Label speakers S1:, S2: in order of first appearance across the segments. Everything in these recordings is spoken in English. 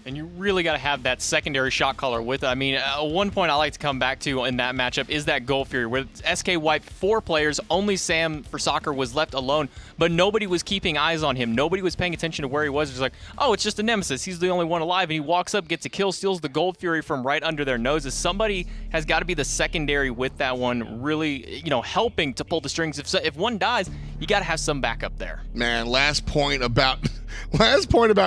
S1: And you really got to have that secondary shot caller with it. I mean, one point I like to come back to in that matchup is that Goal Fury, where SK wiped 4 players. Only Sam for Soccer was left alone, but nobody was keeping eyes on him. Nobody was paying attention to where he was. It was like, oh, it's just a Nemesis. He's the only one alive. And he walks up, gets a kill, steals the Gold Fury from right under their noses. Somebody has got to be the secondary with that one, really, helping to pull the strings. If one dies, you got to have some backup there.
S2: Man, last point about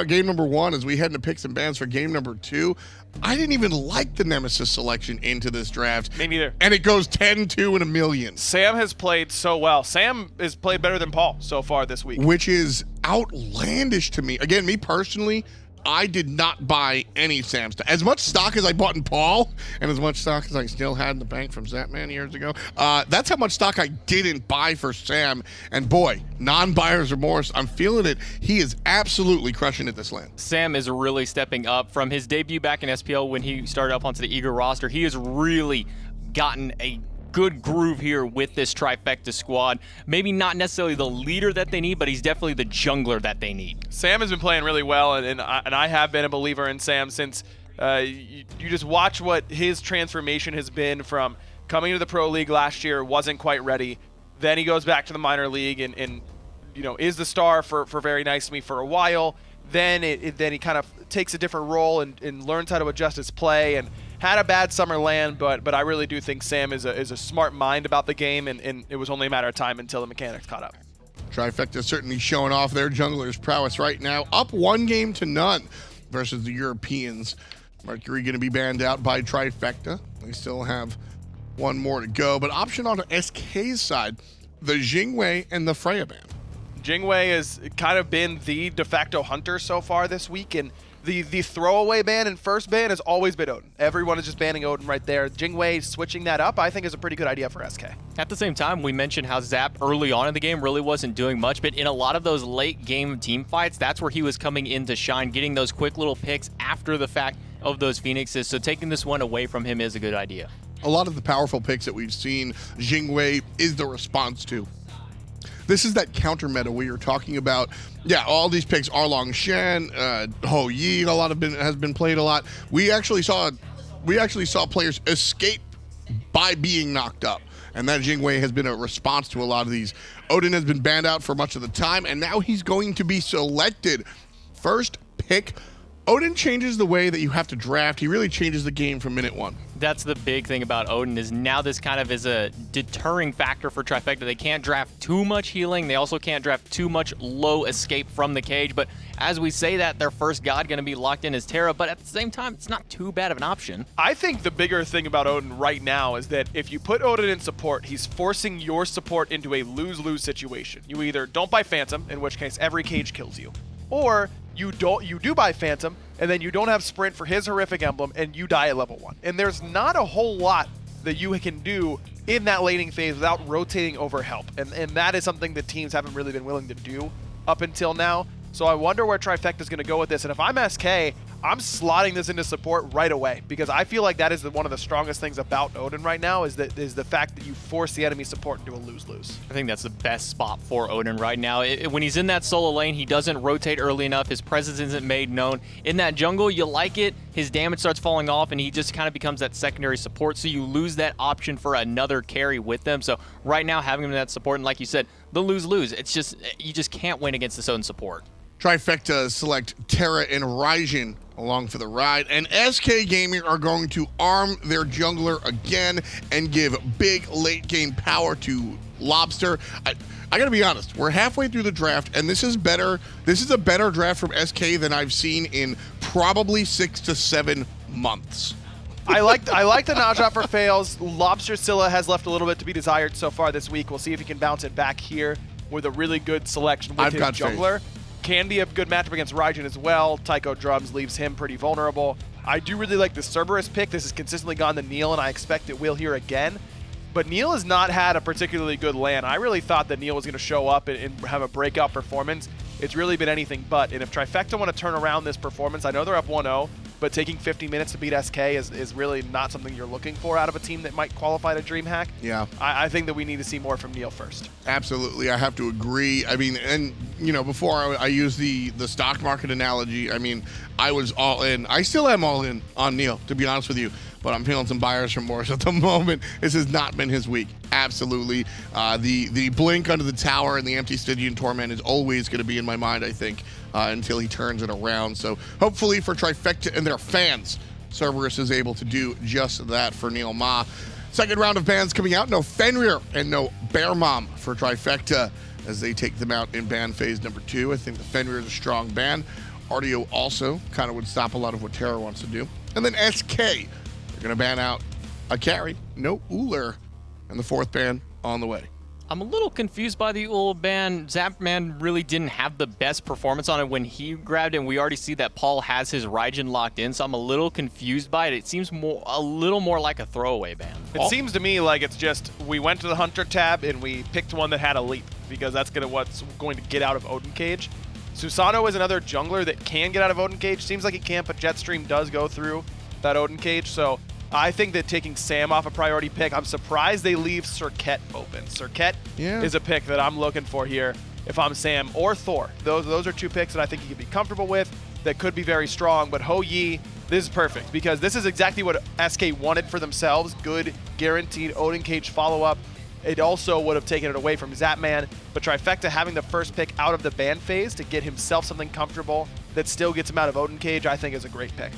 S2: game number 1 as we head into picks and bans for game number 2. I didn't even like the Nemesis selection into this draft.
S3: Me neither.
S2: And it goes 10-2 in a million.
S3: Sam has played so well. Sam has played better than Paul so far this week.
S2: Which is outlandish to me. Again, me personally, I did not buy any Sam stock. As much stock as I bought in Paul, and as much stock as I still had in the bank from Zapman years ago, that's how much stock I didn't buy for Sam. And boy, non-buyer's remorse, I'm feeling it. He is absolutely crushing it this lane.
S1: Sam is really stepping up from his debut back in SPL when he started up onto the Eagle roster. He has really gotten a good groove here with this Trifecta squad. Maybe not necessarily the leader that they need, but he's definitely the jungler that they need.
S3: Sam has been playing really well, and I have been a believer in Sam since you just watch what his transformation has been from coming to the Pro League last year, wasn't quite ready. Then he goes back to the minor league and is the star for Very Nice to Me for a while. Then then he kind of takes a different role and learns how to adjust his play, and had a bad summer land, but I really do think Sam is a smart mind about the game, and it was only a matter of time until the mechanics caught up.
S2: Trifecta certainly showing off their jungler's prowess right now, up 1-0 versus the Europeans. Mercury going to be banned out by Trifecta. They still have one more to go, but option on SK's side, the Jingwei and the Freya ban.
S3: Jingwei has kind of been the de facto hunter so far this week, and the throwaway ban and first ban has always been Odin. Everyone is just banning Odin right there. Jingwei switching that up, I think, is a pretty good idea for SK.
S1: At the same time, we mentioned how Zap early on in the game really wasn't doing much, but in a lot of those late game team fights, that's where he was coming in to shine, getting those quick little picks after the fact of those Phoenixes. So taking this one away from him is a good idea.
S2: A lot of the powerful picks that we've seen, Jingwei is the response to. This is that counter meta we were talking about. Yeah, all these picks, Arlong Shen, Ho Yi, has been played a lot. We actually saw players escape by being knocked up, and that Jingwei has been a response to a lot of these. Odin has been banned out for much of the time, and now he's going to be selected. First pick. Odin changes the way that you have to draft. He really changes the game from minute 1.
S1: That's the big thing about Odin, is now this kind of is a deterring factor for Trifecta. They can't draft too much healing. They also can't draft too much low escape from the cage. But as we say that, their first god going to be locked in as Terra. But at the same time, it's not too bad of an option.
S3: I think the bigger thing about Odin right now is that if you put Odin in support, he's forcing your support into a lose-lose situation. You either don't buy Phantom, in which case every cage kills you, or you do buy Phantom, and then you don't have Sprint for his horrific emblem, and you die at level 1. And there's not a whole lot that you can do in that laning phase without rotating over help. And that is something that teams haven't really been willing to do up until now. So I wonder where Trifecta is going to go with this. And if I'm SK, I'm slotting this into support right away, because I feel like that is one of the strongest things about Odin right now is the fact that you force the enemy support into a lose-lose.
S1: I think that's the best spot for Odin right now. When he's in that solo lane, he doesn't rotate early enough. His presence isn't made known. In that jungle, you like it. His damage starts falling off, and he just kind of becomes that secondary support, so you lose that option for another carry with them. So right now, having him in that support, and like you said, the lose-lose. It's just, you just can't win against this Odin support.
S2: Trifecta select Terra and Raijin along for the ride, and SK Gaming are going to arm their jungler again and give big late game power to Lawbster. I gotta be honest, we're halfway through the draft, and this is better. This is a better draft from SK than I've seen in probably 6 to 7 months.
S3: I like the Naja for Faeles. Lawbster Scylla has left a little bit to be desired so far this week. We'll see if he can bounce it back here with a really good selection with his jungler. Faith. Can be a good matchup against Raijin as well. Tycho Drums leaves him pretty vulnerable. I do really like the Cerberus pick. This has consistently gone to Neil, and I expect it will here again. But Neil has not had a particularly good land. I really thought that Neil was going to show up and have a breakout performance. It's really been anything but. And if Trifecta want to turn around this performance, I know they're up 1-0, but taking 50 minutes to beat SK is really not something you're looking for out of a team that might qualify to DreamHack.
S2: Yeah.
S3: I think that we need to see more from Neil first.
S2: Absolutely, I have to agree. I mean, and before I use the stock market analogy, I mean, I was all in. I still am all in on Neil, to be honest with you. But I'm feeling some buyer's remorse at the moment. This has not been his week. Absolutely. The blink under the tower and the empty Stygian Torment is always going to be in my mind, I think, until he turns it around. So hopefully for Trifecta and their fans, Cerberus is able to do just that for NeiruMah. Second round of bans coming out. No Fenrir and no Bear Mom for Trifecta as they take them out in ban phase number 2. I think the Fenrir is a strong ban. Artio also kind of would stop a lot of what Terra wants to do. And then SK. Going to ban out a carry, no Uller, and the 4th ban on the way.
S1: I'm a little confused by the Uller ban. Zapman really didn't have the best performance on it when he grabbed it, and we already see that Paul has his Raijin locked in, so I'm a little confused by it. It seems a little more like a throwaway ban.
S3: It seems to me like it's just we went to the Hunter tab and we picked one that had a leap, because that's what's going to get out of Odin Cage. Susano is another jungler that can get out of Odin Cage. Seems like he can't, but Jetstream does go through that Odin Cage, so I think that taking Sam off a priority pick, I'm surprised they leave Serket open. Serket is a pick that I'm looking for here if I'm Sam or Thor. Those are 2 picks that I think he could be comfortable with, that could be very strong, but Ho Yi, this is perfect, because this is exactly what SK wanted for themselves. Good, guaranteed Odin Cage follow-up. It also would have taken it away from Zapman, but Trifecta having the first pick out of the ban phase to get himself something comfortable that still gets him out of Odin Cage, I think is a great pick.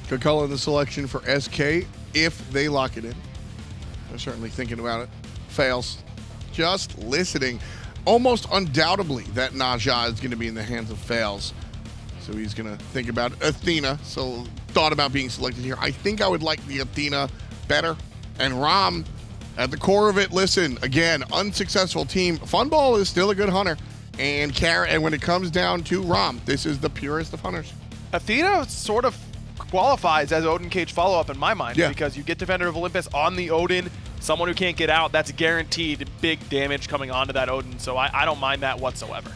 S2: Good call in the selection for SK if they lock it in. They're certainly thinking about it. Faeles, just listening. Almost undoubtedly that Naja is going to be in the hands of Faeles. So he's going to think about Athena. So thought about being selected here. I think I would like the Athena better. And Ram, at the core of it, listen, again, unsuccessful team. Funball is still a good hunter. And when it comes down to Ram, this is the purest of hunters.
S3: Athena sort of qualifies as Odin Cage follow-up in my mind, because you get Defender of Olympus on the Odin, someone who can't get out, that's guaranteed big damage coming onto that Odin, so I don't mind that whatsoever.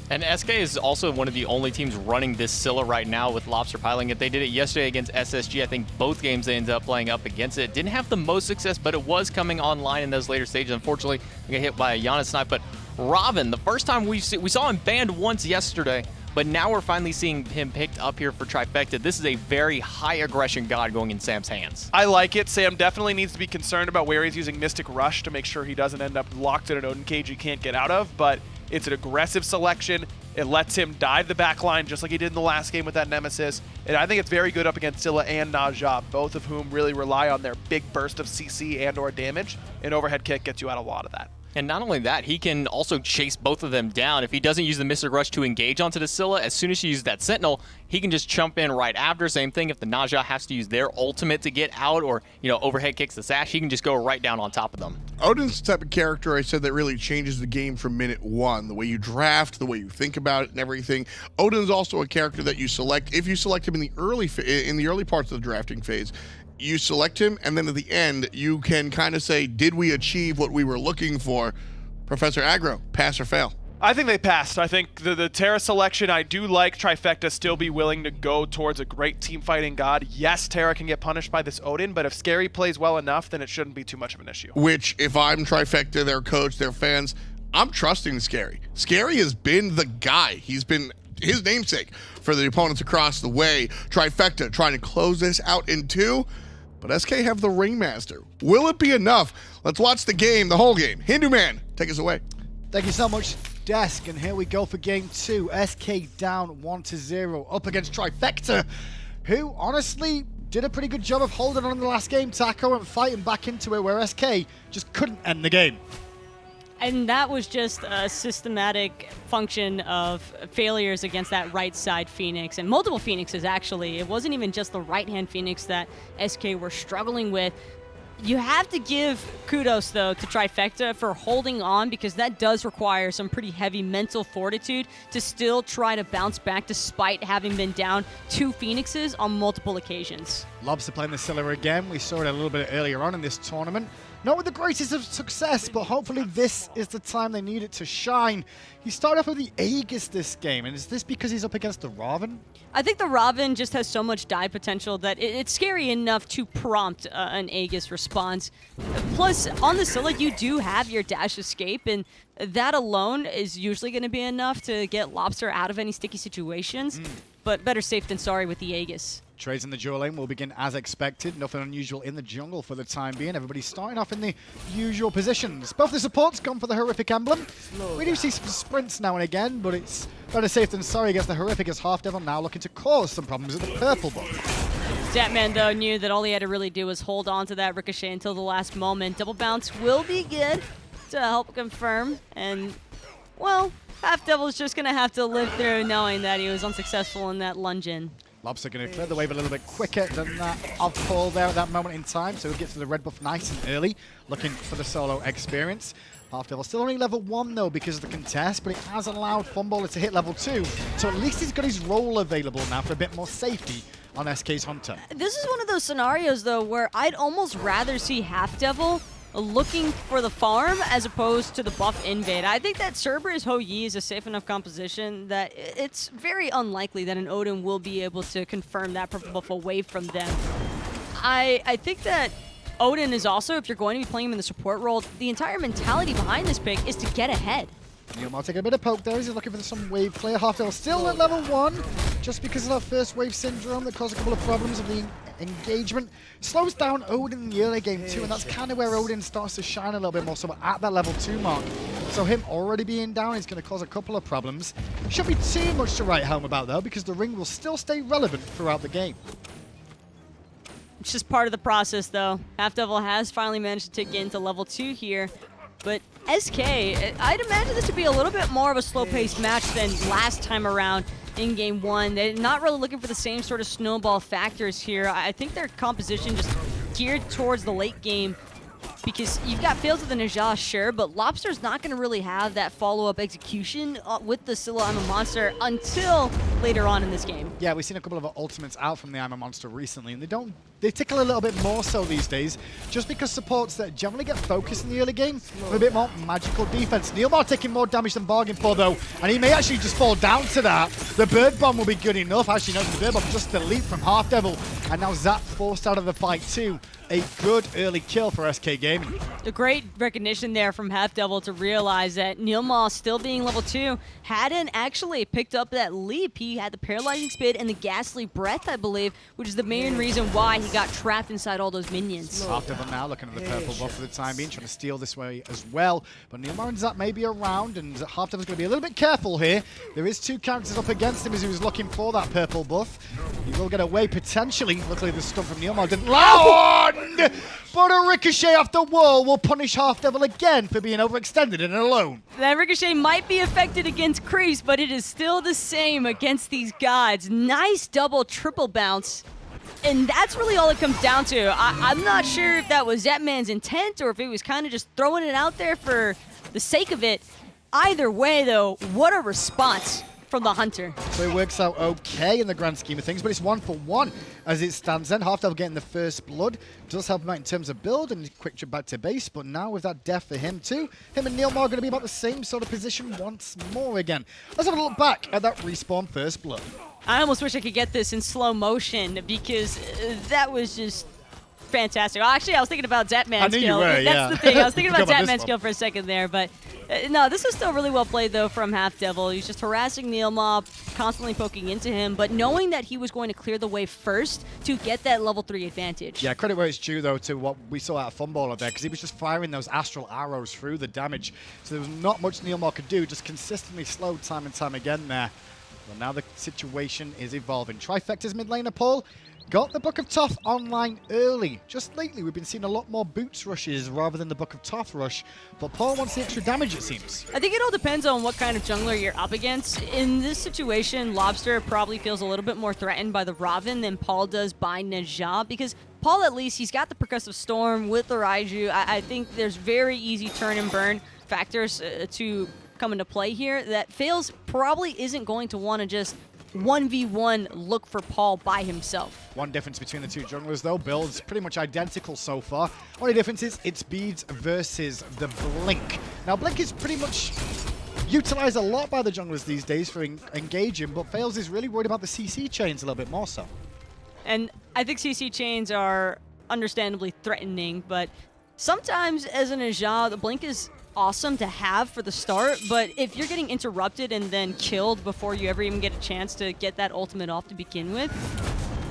S1: And SK is also one of the only teams running this Scylla right now with Lawbster piling it. They did it yesterday against SSG. I think both games they ended up playing up against it. Didn't have the most success, but it was coming online in those later stages. Unfortunately, I got hit by a Giannis snipe, but Robin, the first time we saw him banned once yesterday, but now we're finally seeing him picked up here for Trifecta. This is a very high aggression god going in Sam's hands.
S3: I like it. Sam definitely needs to be concerned about where he's using Mystic Rush to make sure he doesn't end up locked in an Odin Cage he can't get out of, but it's an aggressive selection. It lets him dive the back line just like he did in the last game with that Nemesis, and I think it's very good up against Scylla and Naja, both of whom really rely on their big burst of CC and or damage. An overhead kick gets you out a lot of that.
S1: And not only that, he can also chase both of them down. If he doesn't use the Mystic Rush to engage onto the Scylla, as soon as she uses that Sentinel, he can just jump in right after. Same thing if the Naja has to use their ultimate to get out or, overhead kicks the Sash, he can just go right down on top of them.
S2: Odin's the type of character I said that really changes the game from minute 1. The way you draft, the way you think about it and everything. Odin's also a character that you select. If you select him in the early parts of the drafting phase, you select him, and then at the end, you can kind of say, did we achieve what we were looking for? Professor Aggro, pass or fail?
S3: I think they passed. I think the Terra selection, I do like Trifecta still be willing to go towards a great team fighting god. Yes, Terra can get punished by this Odin, but if Scary plays well enough, then it shouldn't be too much of an issue.
S2: Which, if I'm Trifecta, their coach, their fans, I'm trusting Scary. Scary has been the guy. He's been his namesake for the opponents across the way. Trifecta trying to close this out in 2. But SK have the Ringmaster. Will it be enough? Let's watch the game, the whole game. Hindu Man, take us away.
S4: Thank you so much, Desk. And here we go for game 2. SK down 1-0 up against Trifecta, who honestly did a pretty good job of holding on in the last game, Taco, and fighting back into it, where SK just couldn't end the game.
S5: And that was just a systematic function of failures against that right side Phoenix, and multiple Phoenixes actually. It wasn't even just the right-hand Phoenix that SK were struggling with. You have to give kudos, though, to Trifecta for holding on, because that does require some pretty heavy mental fortitude to still try to bounce back despite having been down 2 Phoenixes on multiple occasions.
S4: Lawbster playing the Scylla again. We saw it a little bit earlier on in this tournament. Not with the greatest of success, but hopefully this is the time they need it to shine. He started off with the Aegis this game, and is this because he's up against the Raven?
S5: I think the Raven just has so much die potential that it's scary enough to prompt an Aegis response. Plus, on the Scylla, you do have your dash escape, and that alone is usually going to be enough to get Lawbster out of any sticky situations. But better safe than sorry with the Aegis.
S4: Trades in the dual lane will begin as expected. Nothing unusual in the jungle for the time being. Everybody's starting off in the usual positions. Both the supports gone for the horrific emblem. We do see some sprints now and again, but it's better safe than sorry against the horrific as Halfdevil now looking to cause some problems at the purple buff.
S5: Zapman, though, knew that all he had to really do was hold on to that ricochet until the last moment. Double bounce will be good to help confirm. And, well, Halfdevil's just going to have to live through knowing that he was unsuccessful in that lunge in.
S4: Lawbster going to clear the wave a little bit quicker than that of Paul there at that moment in time, so he'll get to the red buff nice and early, looking for the solo experience. Halfdevil still only level 1 though because of the contest, but it has allowed Funballer to hit level 2, so at least he's got his role available now for a bit more safety on SK's Hunter.
S5: This is one of those scenarios, though, where I'd almost rather see Halfdevil looking for the farm as opposed to the buff invade. I think that Cerberus Ho-Yi is a safe enough composition that it's very unlikely that an Odin will be able to confirm that purple buff away from them. I think that Odin is also, if you're going to be playing him in the support role, the entire mentality behind this pick is to get ahead.
S4: NeiruMah taking a bit of poke there. He's looking for some wave clear. Halfdevil still at level 1, just because of that first wave syndrome that caused a couple of problems of the engagement. Slows down Odin in the early game too, and that's kind of where Odin starts to shine a little bit more, so we're at that level 2 mark. So him already being down is going to cause a couple of problems. Shouldn't be too much to write home about though, because the ring will still stay relevant throughout the game.
S5: It's just part of the process, though. Halfdevil has finally managed to tick into level 2 here. But SK, I'd imagine this to be a little bit more of a slow-paced match than last time around in Game 1. They're not really looking for the same sort of snowball factors here. I think their composition just geared towards the late game because you've got Faeles with the Najah, sure, but Lawbster's not going to really have that follow-up execution with the Scylla I'm a Monster until later on in this game.
S4: Yeah, we've seen a couple of ultimates out from the I'm a Monster recently, and they tickle a little bit more so these days, just because supports that generally get focused in the early game with a bit more magical defense. NeiruMah taking more damage than bargained for though, and he may actually just fall down to that. The bird bomb will be good enough. Actually, no, the bird bomb just delete from Halfdevil, and now Zap forced out of the fight too. A good early kill for SK Gaming.
S5: A great recognition there from Halfdevil to realize that NeiruMah, still being level 2, hadn't actually picked up that leap. He had the paralyzing spit and the ghastly breath, I believe, which is the main reason why he got trapped inside all those minions.
S4: Halfdevil now looking at the purple buff for the time being, trying to steal this way as well. But NeiruMah and Zap may be around, and Halfdevil's going to be a little bit careful here. There is 2 characters up against him as he was looking for that purple buff. He will get away potentially. Luckily, the stun from NeiruMah didn't land. But a ricochet off the wall will punish Halfdevil again for being overextended and alone.
S5: That ricochet might be affected against Kreese, but it is still the same against these gods. Nice double, triple bounce. And that's really all it comes down to. I'm not sure if that was Zapman's intent or if he was kind of just throwing it out there for the sake of it. Either way, though, what a response from the Hunter.
S4: So it works out okay in the grand scheme of things, but it's 1 for 1 as it stands then. Halfdevil getting the first blood does help him out in terms of build and quick trip back to base, but now with that death for him too, him and NeiruMah are going to be about the same sort of position once more again. Let's have a look back at that respawn first blood.
S5: I almost wish I could get this in slow motion because that was just fantastic. Well, actually, I was thinking about Zapman's skill. That's the thing. I was thinking about Zapman's skill for a second there, but no, this is still really well played, though, from Halfdevil. He's just harassing NeiruMah, constantly poking into him, but knowing that he was going to clear the way first to get that level 3 advantage.
S4: Yeah, credit where it's due, though, to what we saw out of Funballer there, because he was just firing those astral arrows through the damage, so there was not much NeiruMah could do, just consistently slowed time and time again there. Well, now the situation is evolving. Trifecta's mid laner, Paul, got the Book of Thoth online early. Just lately, we've been seeing a lot more boots rushes rather than the Book of Thoth rush. But Paul wants the extra damage, it seems.
S5: I think it all depends on what kind of jungler you're up against. In this situation, Lawbster probably feels a little bit more threatened by the Raven than Paul does by Najah, because Paul, at least, he's got the Percussive Storm with the Raijin. I think there's very easy turn and burn factors to come into play here that Faeles probably isn't going to want to just 1v1 look for Paul by himself.
S4: One difference between the two junglers, though, builds pretty much identical so far. Only difference is it's Beads versus the Blink. Now, Blink is pretty much utilized a lot by the junglers these days for engaging, but Faeles is really worried about the CC chains a little bit more so.
S5: And I think CC chains are understandably threatening, but sometimes as an Aja, the Blink is awesome to have for the start, but if you're getting interrupted and then killed before you ever even get a chance to get that ultimate off to begin with,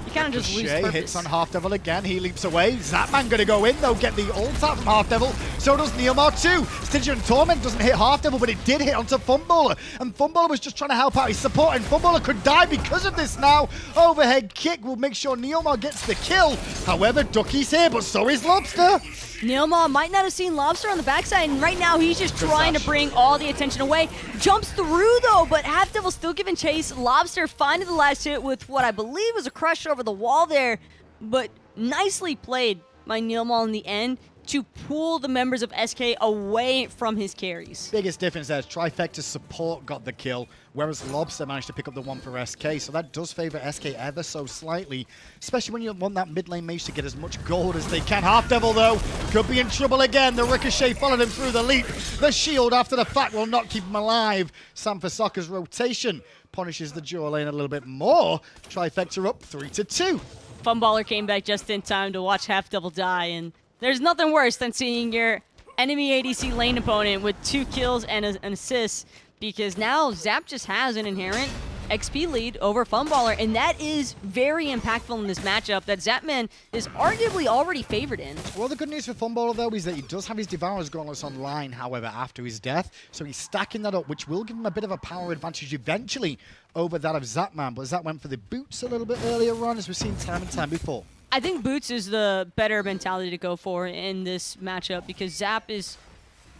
S5: you kind of just lose purpose.
S4: Hits on Halfdevil again. He leaps away. Zapman going to go in, though, get the ult out from Halfdevil. So does NeiruMah too. Stygian Torment doesn't hit Halfdevil, but it did hit onto Funballer. And Funballer was just trying to help out his support, and Funballer could die because of this now. Overhead kick will make sure NeiruMah gets the kill. However, Ducky's here, but so is Lawbster.
S5: NeiruMah might not have seen Lawbster on the backside, and right now he's just trying to bring all the attention away. Jumps through, though, but Halfdevil still giving chase. Lawbster finding the last hit with what I believe was a crush over the wall there, but nicely played by NeiruMah in the end to pull the members of SK away from his carries.
S4: Biggest difference there is Trifecta's support got the kill, whereas Lawbster managed to pick up the one for SK, so that does favor SK ever so slightly, especially when you want that mid lane mage to get as much gold as they can. Halfdevil, though, could be in trouble again. The ricochet followed him through the leap. The shield, after the fact, will not keep him alive. Sam for Soccer's rotation punishes the dual lane a little bit more. Trifecta up 3-2.
S5: Funballer came back just in time to watch Halfdevil die, and there's nothing worse than seeing your enemy ADC lane opponent with 2 kills and an assist, because now Zap just has an inherent XP lead over Funballer, and that is very impactful in this matchup that Zapman is arguably already favored in.
S4: Well, the good news for Funballer, though, is that he does have his Devourer's Gauntlets online, however, after his death, so he's stacking that up, which will give him a bit of a power advantage eventually over that of Zapman, but Zap went for the boots a little bit earlier on, as we've seen time and time before.
S5: I think Boots is the better mentality to go for in this matchup, because Zap is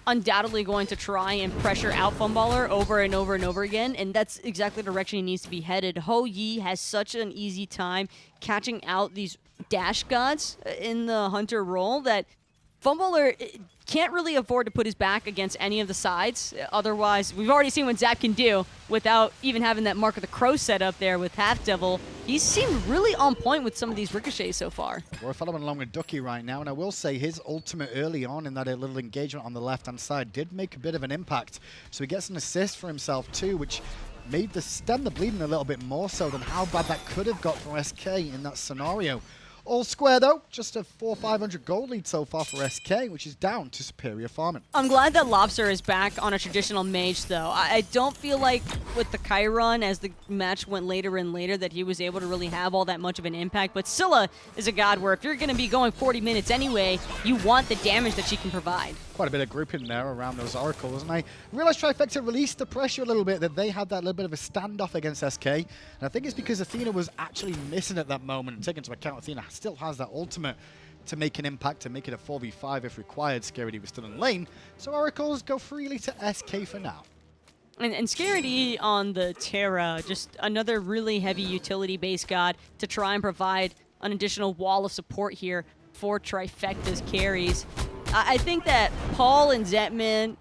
S5: undoubtedly going to try and pressure out Funballer over and over and over again, and that's exactly the direction he needs to be headed. Ho Yi has such an easy time catching out these dash gods in the hunter role that Funballer can't really afford to put his back against any of the sides. Otherwise, we've already seen what Zap can do without even having that Mark of the Crow set up there with Halfdevil. He's seemed really on point with some of these ricochets so far.
S4: We're following along with Ducky right now, and I will say his ultimate early on in that little engagement on the left-hand side did make a bit of an impact. So he gets an assist for himself too, which made the stem the bleeding a little bit more so than how bad that could have got for SK in that scenario. All square, though, just a 400-500 gold lead so far for SK, which is down to superior farming.
S5: I'm glad that Lawbster is back on a traditional mage, though. I don't feel like with the Chiron, as the match went later and later, that he was able to really have all that much of an impact. But Scylla is a god where if you're going to be going 40 minutes anyway, you want the damage that she can provide.
S4: Quite a bit of grouping there around those oracles, and I realized Trifecta released the pressure a little bit, that they had that little bit of a standoff against SK, and I think it's because Athena was actually missing at that moment, and taking into account Athena still has that ultimate to make an impact, to make it a 4v5 if required. Scaredy was still in lane, so oracles go freely to SK for now.
S5: And Scaredy on the Terra, just another really heavy utility-based god to try and provide an additional wall of support here for Trifecta's carries. I think that Paul and Zapman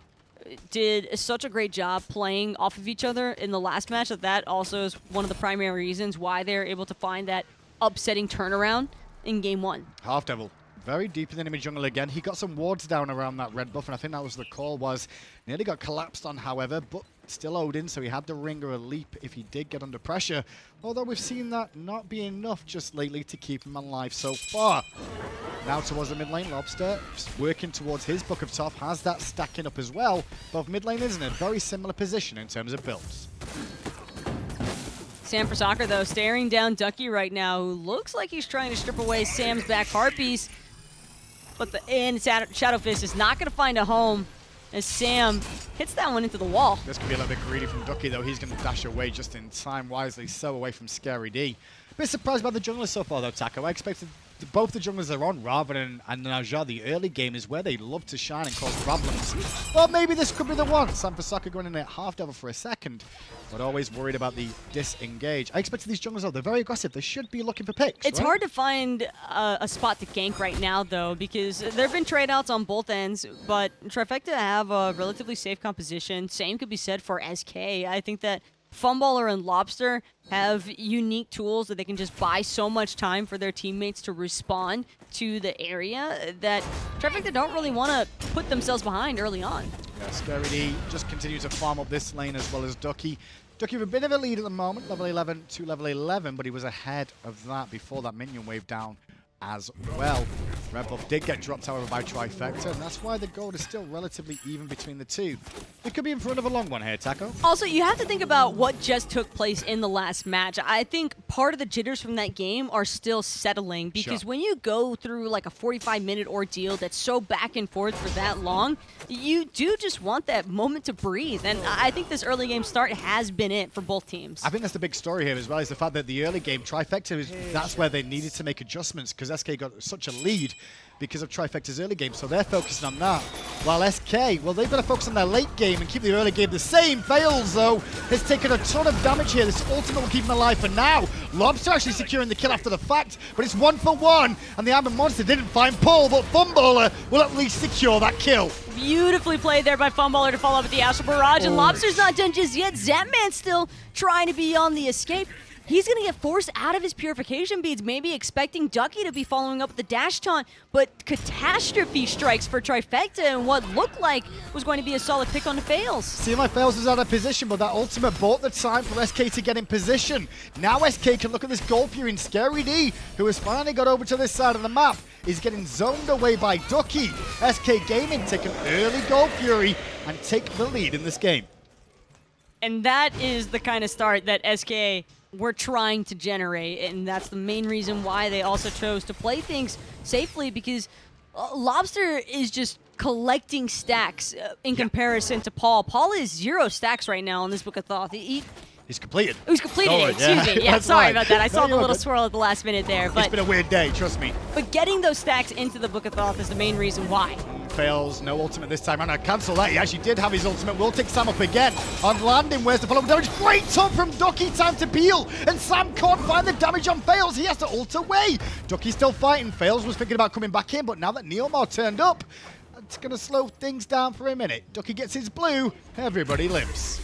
S5: did such a great job playing off of each other in the last match that also is one of the primary reasons why they're able to find that upsetting turnaround in game 1.
S4: Halfdevil, very deep in the enemy jungle again. He got some wards down around that red buff, and I think that was the call, was nearly got collapsed on, however, but still Odin, so he had the ring or a leap if he did get under pressure, although we've seen that not be enough just lately to keep him alive so far. Now towards the mid lane, Lawbster working towards his Book of Top, has that stacking up as well. Both mid lane is in a very similar position in terms of builds.
S5: Sam for Soccer, though, staring down Ducky right now, who looks like he's trying to strip away Sam's back harpies. But the Shadow Fist is not going to find a home as Sam hits that one into the wall.
S4: This could be a little bit greedy from Ducky, though. He's going to dash away just in time, wisely so, away from Scary D. Bit surprised by the junglers so far, though, Taco. I expected both the junglers are on Ravana and Naja. The early game is where they love to shine and cause problems. Well, maybe this could be the one. Sam for Soccer going in at Halfdevil for a second, but always worried about the disengage. I expected these junglers, though, they're very aggressive. They should be looking for picks.
S5: It's hard to find a spot to gank right now, though, because there have been trade-outs on both ends, but Trifecta have a relatively safe composition. Same could be said for SK. I think that Funballer and Lawbster have unique tools that they can just buy so much time for their teammates to respond to the area that Trifecta don't really want to put themselves behind early on.
S4: Yeah, Scary just continues to farm up this lane as well as Ducky. Ducky with a bit of a lead at the moment, level 11 to level 11, but he was ahead of that before that minion wave down as well. Red buff did get dropped, however, by Trifecta, and that's why the gold is still relatively even between the two. We could be in front of a long one here, Taco.
S5: Also, you have to think about what just took place in the last match. I think part of the jitters from that game are still settling because when you go through like a 45-minute ordeal that's so back and forth for that long, you do just want that moment to breathe. And I think this early game start has been it for both teams.
S4: I think that's the big story here as well, is the fact that the early game, Trifecta, that's where they needed to make adjustments because SK got such a lead because of Trifecta's early game, so they're focusing on that. While SK, well, they've got to focus on their late game and keep the early game the same. Faeles, though, has taken a ton of damage here. This ultimate will keep him alive for now. Lawbster actually securing the kill after the fact, but it's 1 for 1, and the Iron Monster didn't find Paul, but Funballer will at least secure that kill.
S5: Beautifully played there by Funballer to follow up with the Astral Barrage, and Lawbster's not done just yet. Zapman's still trying to be on the escape. He's going to get forced out of his purification beads, maybe expecting Ducky to be following up with the dash taunt, but catastrophe strikes for Trifecta, and what looked like was going to be a solid pick on the Faeles.
S4: See, my Faeles is out of position, but that ultimate bought the time for SK to get in position. Now SK can look at this gold fury, and Scary D, who has finally got over to this side of the map, is getting zoned away by Ducky. SK Gaming take an early gold fury and take the lead in this game.
S5: And that is the kind of start that SK were trying to generate, and that's the main reason why they also chose to play things safely, because Lawbster is just collecting stacks in comparison to Paul. Paul is 0 stacks right now on this Book of Thoth.
S4: He's completed.
S5: He's completed
S4: Don't
S5: it,
S4: worry,
S5: excuse me. Yeah,
S4: That's
S5: sorry
S4: fine.
S5: about that. I saw the
S4: you're
S5: little
S4: good.
S5: swirl at the last minute there.
S4: It's
S5: But
S4: been a weird day, trust me.
S5: getting those stacks into the Book of Thoth is the main reason why.
S4: Fails, no ultimate this time, and I cancel that. He actually did have his ultimate. Will take Sam up again. On landing, where's the follow-up damage? Great taunt from Ducky, time to peel. And Sam can't find the damage on Faeles. He has to ult away. Ducky's still fighting. Faeles was thinking about coming back in, but now that NeiruMah turned up, it's going to slow things down for a minute. Ducky gets his blue. Everybody limps.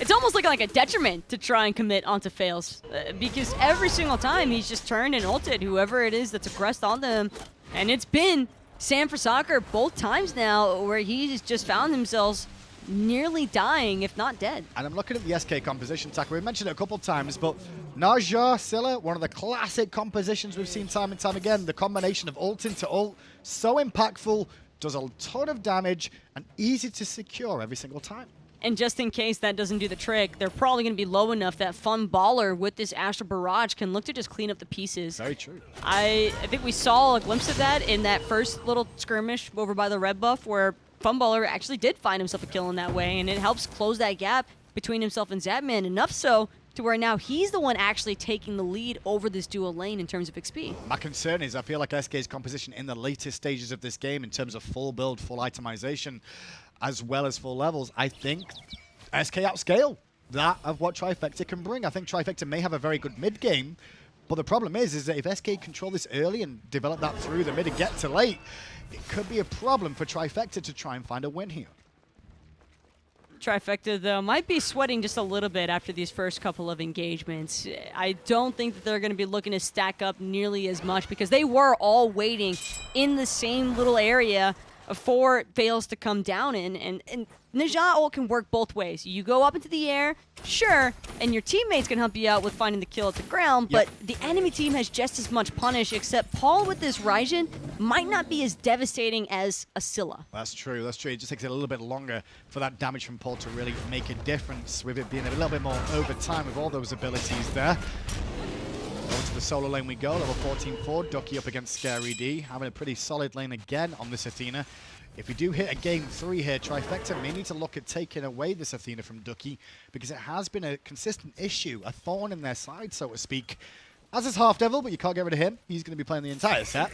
S5: It's almost looking like a detriment to try and commit onto Faeles, because every single time he's just turned and ulted whoever it is that's aggressed onto him, and it's been Sam for Soccer both times now where he's just found himself nearly dying, if not dead.
S4: And I'm looking at the SK composition, Taka. We've mentioned it a couple of times, but Naja, Scylla, one of the classic compositions we've seen time and time again. The combination of ult into ult, so impactful, does a ton of damage, and easy to secure every single time.
S5: And just in case that doesn't do the trick, they're probably going to be low enough that Funballer with this Astral Barrage can look to just clean up the pieces.
S4: Very true.
S5: I think we saw a glimpse of that in that first little skirmish over by the red buff where Funballer actually did find himself a kill in that way, and it helps close that gap between himself and Zapman, enough so to where now he's the one actually taking the lead over this dual lane in terms of XP.
S4: My concern is I feel like SK's composition in the latest stages of this game in terms of full build, full itemization, as well as full levels, I think SK outscale that of what Trifecta can bring. I think Trifecta may have a very good mid game, but the problem is that if SK control this early and develop that through the mid and get to late, it could be a problem for Trifecta to try and find a win here.
S5: Trifecta, though, might be sweating just a little bit after these first couple of engagements. I don't think that they're going to be looking to stack up nearly as much because they were all waiting in the same little area for Faeles to come down in, and Naja ult can work both ways. You go up into the air, sure, and your teammates can help you out with finding the kill at the ground, but the enemy team has just as much punish, except Paul with this Raijin might not be as devastating as a Scylla.
S4: That's true, that's true. It just takes a little bit longer for that damage from Paul to really make a difference, with it being a little bit more over time with all those abilities there. Over to the solo lane we go, level 14-4, Ducky up against Scary D, having a pretty solid lane again on this Athena. If we do hit a game 3 here, Trifecta may need to look at taking away this Athena from Ducky because it has been a consistent issue, a thorn in their side, so to speak. As is Halfdevil, but you can't get rid of him. He's going to be playing the entire set.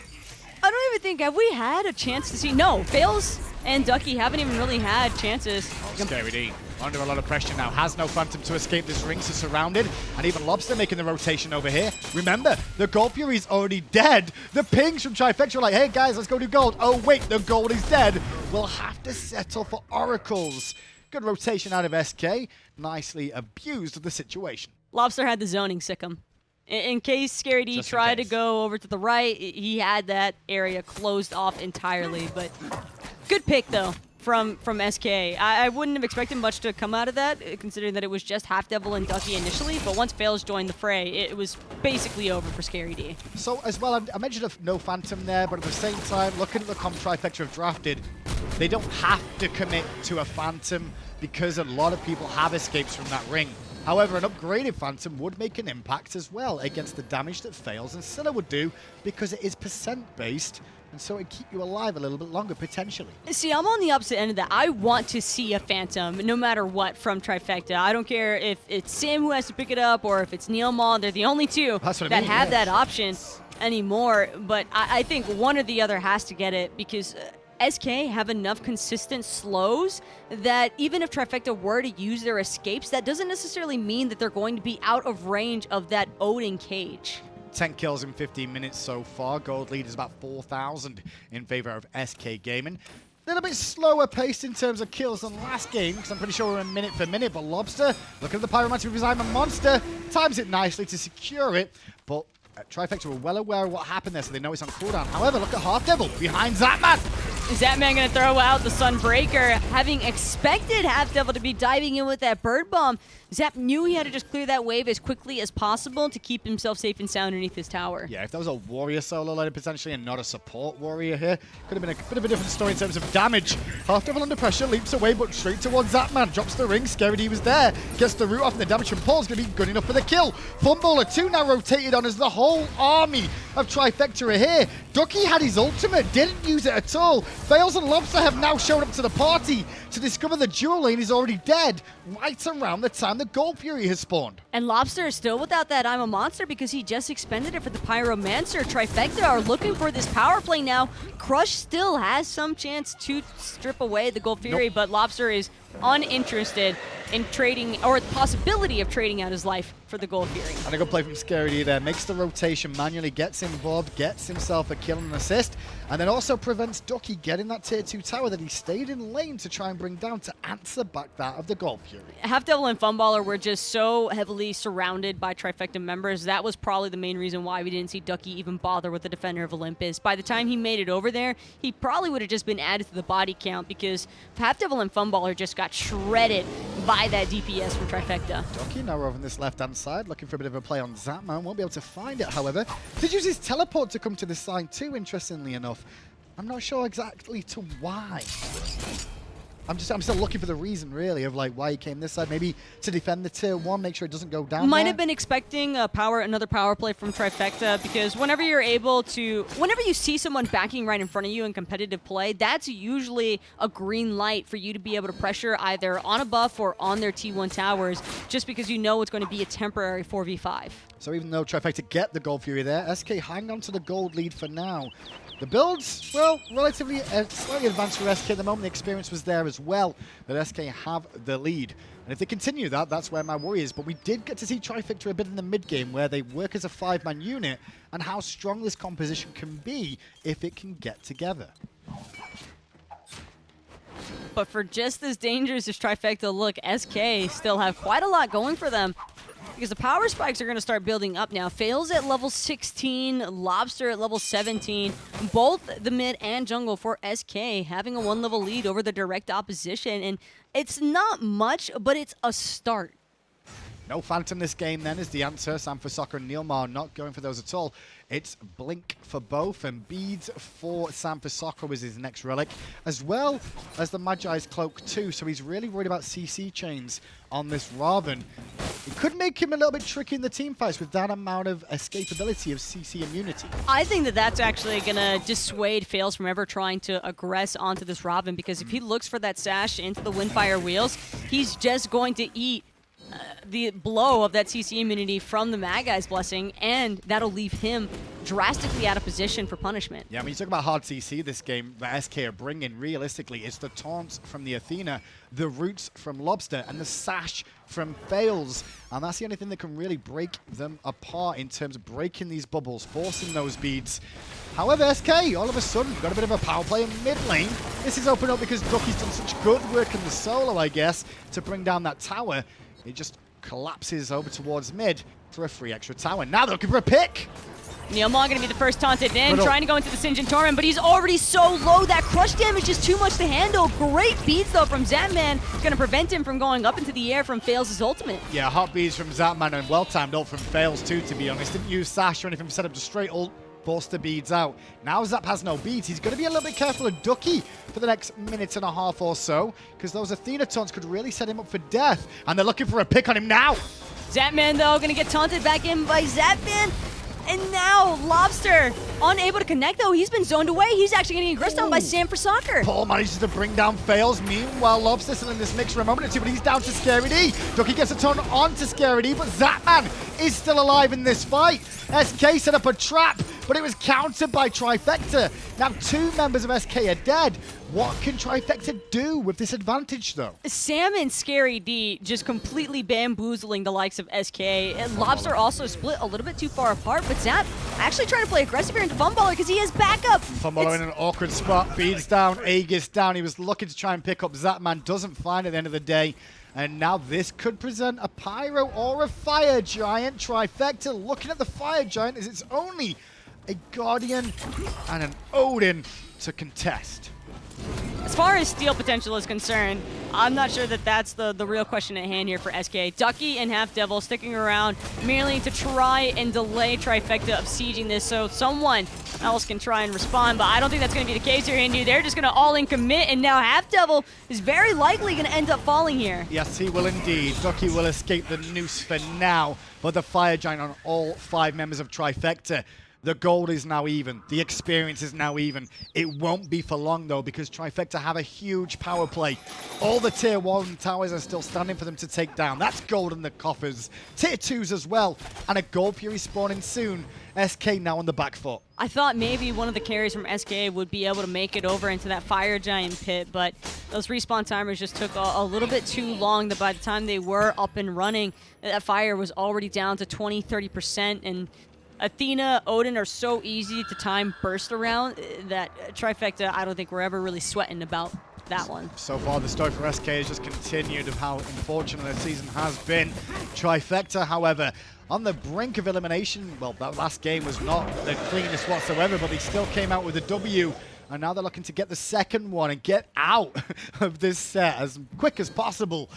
S5: I don't even think, have we had a chance to see? No, Faeles and Ducky haven't even really had chances.
S4: Scary D under a lot of pressure now. Has no Phantom to escape this ring, so surrounded. And even Lawbster making the rotation over here. Remember, the Gold Fury's already dead. The pings from Trifecta are like, hey guys, let's go do gold. Oh wait, the gold is dead. We'll have to settle for oracles. Good rotation out of SK. Nicely abused the situation.
S5: Lawbster had the zoning sick him. In case Scary D
S4: Just in
S5: tried to
S4: case.
S5: go over to the right, he had that area closed off entirely. But good pick, though, from SK. I wouldn't have expected much to come out of that, considering that it was just Halfdevil and Ducky initially. But once Faeles joined the fray, it was basically over for Scary D.
S4: So, as well, I mentioned no Phantom there, but at the same time, looking at the comp Trifecta have drafted, they don't have to commit to a Phantom because a lot of people have escapes from that ring. However, an upgraded Phantom would make an impact as well against the damage that Faeles and Scylla would do because it is percent-based, and so it'd keep you alive a little bit longer, potentially.
S5: See, I'm on the opposite end of that. I want to see a Phantom, no matter what, from Trifecta. I don't care if it's Sam who has to pick it up or if it's NeiruMah. They're the only two that have that option anymore. But I think one or the other has to get it because SK have enough consistent slows that even if Trifecta were to use their escapes, that doesn't necessarily mean that they're going to be out of range of that Odin cage.
S4: 10 kills in 15 minutes so far. Gold lead is about 4,000 in favor of SK Gaming. A little bit slower paced in terms of kills than last game, because I'm pretty sure we're in minute for minute, but Lawbster, looking at the Pyromancer with his I'm a Monster, times it nicely to secure it, but Trifecta were well aware of what happened there, so they know it's on cooldown. However, look at Halfdevil behind Zapman.
S5: Zapman going to throw out the Sunbreaker, having expected Halfdevil to be diving in with that Bird Bomb. Zap knew he had to just clear that wave as quickly as possible to keep himself safe and sound underneath his tower.
S4: Yeah, if that was a warrior solo laner potentially and not a support warrior here, could have been a bit of a different story in terms of damage. Halfdevil under pressure, leaps away, but straight towards Zapman. Drops the ring, Scary D was there. Gets the root off, and the damage from Paul's going to be good enough for the kill. Funballer 2 now rotated on as the whole army of Trifecta are here. Ducky had his ultimate, didn't use it at all. Faeles and Lawbster have now shown up to the party to discover the dual lane is already dead right around the time the Gold Fury has spawned.
S5: And Lawbster is still without that I'm a Monster because he just expended it for the Pyromancer. Trifecta are looking for this power play now. Crush still has some chance to strip away the Gold Fury, but Lawbster is uninterested in trading, or the possibility of trading out his life for the Gold Fury.
S4: And a good play from Scary D there. Makes the rotation manually, gets involved, gets himself a kill and an assist, and then also prevents Ducky getting that tier 2 tower that he stayed in lane to try and bring down to answer back that of the Gold Fury.
S5: Halfdevil and Funballer were just so heavily surrounded by Trifecta members. That was probably the main reason why we didn't see Ducky even bother with the Defender of Olympus. By the time he made it over there, he probably would have just been added to the body count because Halfdevil and Funballer just got shredded by that DPS from Trifecta.
S4: Ducky now over on this left-hand side, looking for a bit of a play on Zapman. Won't be able to find it, however. Did use his teleport to come to this side too, interestingly enough. I'm not sure exactly to why. I'm still looking for the reason, really, of like why he came this side. Maybe to defend the tier 1, make sure it doesn't go down.
S5: Might have been expecting another power play from Trifecta because whenever you see someone backing right in front of you in competitive play, that's usually a green light for you to be able to pressure either on a buff or on their T1 towers, just because you know it's going to be a temporary 4v5.
S4: So even though Trifecta get the Gold Fury there, SK hang on to the gold lead for now. The builds, well, relatively slightly advanced for SK at the moment. The experience was there as well, but SK have the lead. And if they continue that, that's where my worry is. But we did get to see Trifecta a bit in the mid-game where they work as a 5-man unit and how strong this composition can be if it can get together.
S5: But for just as dangerous as Trifecta look, SK still have quite a lot going for them. Because the power spikes are going to start building up now. Faeles at level 16, Lawbster at level 17. Both the mid and jungle for SK having a 1-level lead over the direct opposition. And it's not much, but it's a start.
S4: No Phantom this game then is the answer. Sam for Soccer and NeiruMah are not going for those at all. It's Blink for both, and Beads for Sam for Soccer was his next relic, as well as the Magi's Cloak too, so he's really worried about CC chains on this Raven. It could make him a little bit tricky in the team fights with that amount of escapability of CC immunity.
S5: I think that that's actually going to dissuade Faeles from ever trying to aggress onto this Raven, because if he looks for that sash into the Windfire wheels, he's just going to eat the blow of that CC immunity from the Mad Guy's Blessing, and that'll leave him drastically out of position for punishment.
S4: Yeah, I mean, you talk about hard CC this game that SK are bringing. Realistically, it's the taunts from the Athena, the roots from Lawbster, and the sash from Faeles. And that's the only thing that can really break them apart in terms of breaking these bubbles, forcing those beads. However, SK, all of a sudden, got a bit of a power play in mid lane. This is open up because Ducky's done such good work in the solo, I guess, to bring down that tower. It just collapses over towards mid for a free extra tower. Now they're looking for a pick.
S5: NeiruMah gonna be the first taunted in, trying to go into the Sinjin Torment, but he's already so low. That crush damage is too much to handle. Great beats though from Zapman, gonna prevent him from going up into the air from Faeles' ultimate.
S4: Yeah, hot beats from Zapman and well-timed ult from Faeles too, to be honest. Didn't use Sash or anything, set up just straight ult, forced the beads out. Now Zap has no beads. He's gonna be a little bit careful of Ducky for the next minute and a half or so, because those Athena taunts could really set him up for death, and they're looking for a pick on him now.
S5: Zapman though, gonna get taunted back in by Zapman. And now, Lawbster, unable to connect though. He's been zoned away. He's actually getting aggressed on by Sam for Soccer.
S4: Paul manages to bring down Faeles. Meanwhile, Lawbster still in this mix for a moment or two, but he's down to Scary D. Ducky gets a ton onto Scary D, but Zapman is still alive in this fight. SK set up a trap, but it was countered by Trifecta. Now 2 members of SK are dead. What can Trifecta do with this advantage, though?
S5: Sam and Scary D just completely bamboozling the likes of SK. And Lawbster also split a little bit too far apart, but Zap actually trying to play aggressive here into Funballer because he has backup.
S4: Funballer in an awkward spot, beads down, Aegis down. He was looking to try and pick up Zapman, doesn't find at the end of the day. And now this could present a Pyro or a Fire Giant. Trifecta looking at the Fire Giant as it's only a Guardian and an Odin to contest.
S5: As far as steal potential is concerned, I'm not sure that that's the real question at hand here for SK. Ducky and Halfdevil sticking around merely to try and delay Trifecta of sieging this so someone else can try and respond, but I don't think that's going to be the case here, Andy. They're just going to all-in commit, and now Halfdevil is very likely going to end up falling here.
S4: Yes, he will indeed. Ducky will escape the noose for now, but the Fire Giant on all 5 members of Trifecta. The gold is now even. The experience is now even. It won't be for long, though, because Trifecta have a huge power play. All the Tier 1 towers are still standing for them to take down. That's gold in the coffers. Tier 2s as well. And a Gold Fury spawning soon. SK now on the back foot.
S5: I thought maybe one of the carries from SK would be able to make it over into that Fire Giant pit, but those respawn timers just took a little bit too long. That by the time they were up and running, that fire was already down to 20-30%, and Athena, Odin are so easy to time burst around that Trifecta, I don't think we're ever really sweating about that one.
S4: So far, the story for SK has just continued of how unfortunate their season has been. Trifecta, however, on the brink of elimination. Well, that last game was not the cleanest whatsoever, but they still came out with a W. And now they're looking to get the second one and get out of this set as quick as possible.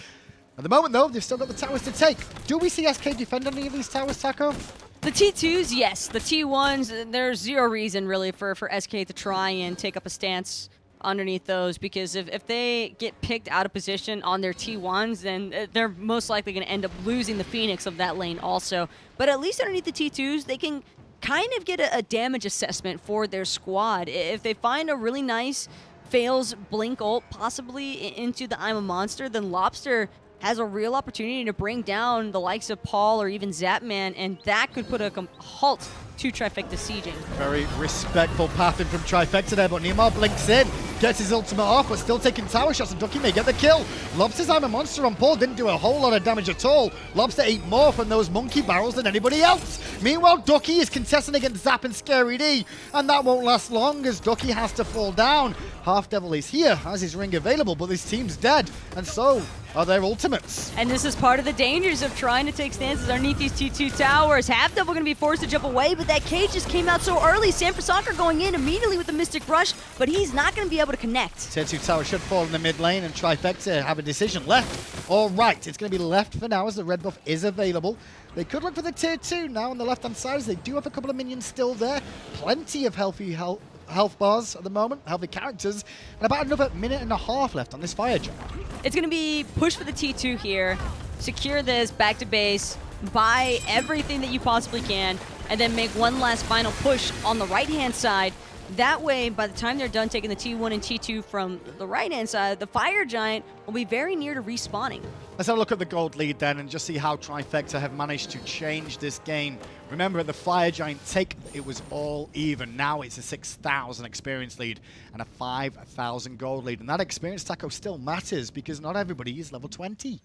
S4: At the moment, though, they've still got the towers to take. Do we see SK defend any of these towers, Taco?
S5: The T2s, yes. The T1s, there's zero reason really for SK to try and take up a stance underneath those, because if they get picked out of position on their T1s, then they're most likely going to end up losing the Phoenix of that lane also. But at least underneath the T2s, they can kind of get a damage assessment for their squad. If they find a really nice Faeles Blink ult, possibly into the I'm a Monster, then Lawbster has a real opportunity to bring down the likes of Paul or even Zapman, and that could put a halt to Trifecta sieging.
S4: Very respectful pathing from Trifecta there, but NeiruMah blinks in, gets his ultimate off, but still taking tower shots, and Ducky may get the kill. Lawbster's I'm a Monster on Paul didn't do a whole lot of damage at all. Lawbster ate more from those monkey barrels than anybody else. Meanwhile, Ducky is contesting against Zap and Scary D, and that won't last long as Ducky has to fall down. Halfdevil is here, has his ring available, but this team's dead, and so are their ultimates.
S5: And this is part of the dangers of trying to take stances underneath these T2 towers. Halfdevil going to be forced to jump away, but that cage just came out so early. Sam for Soccer going in immediately with the Mystic Rush, but he's not going to be able to connect.
S4: Tier 2 tower should fall in the mid lane, and Trifecta have a decision left or right. It's going to be left for now as the red buff is available. They could look for the Tier 2 now on the left-hand side as they do have a couple of minions still there. Plenty of health bars at the moment, healthy characters, and about another minute and a half left on this Fire Giant.
S5: It's going to be push for the T2 here, secure this back to base, buy everything that you possibly can, and then make one last final push on the right-hand side That way, by the time they're done taking the T1 and T2 from the right-hand side, the Fire Giant will be very near to respawning.
S4: Let's have a look at the gold lead then and just see how Trifecta have managed to change this game. Remember, at the Fire Giant take, it was all even. Now it's a 6,000 experience lead and a 5,000 gold lead. And that experience, Taco, still matters because not everybody is level 20.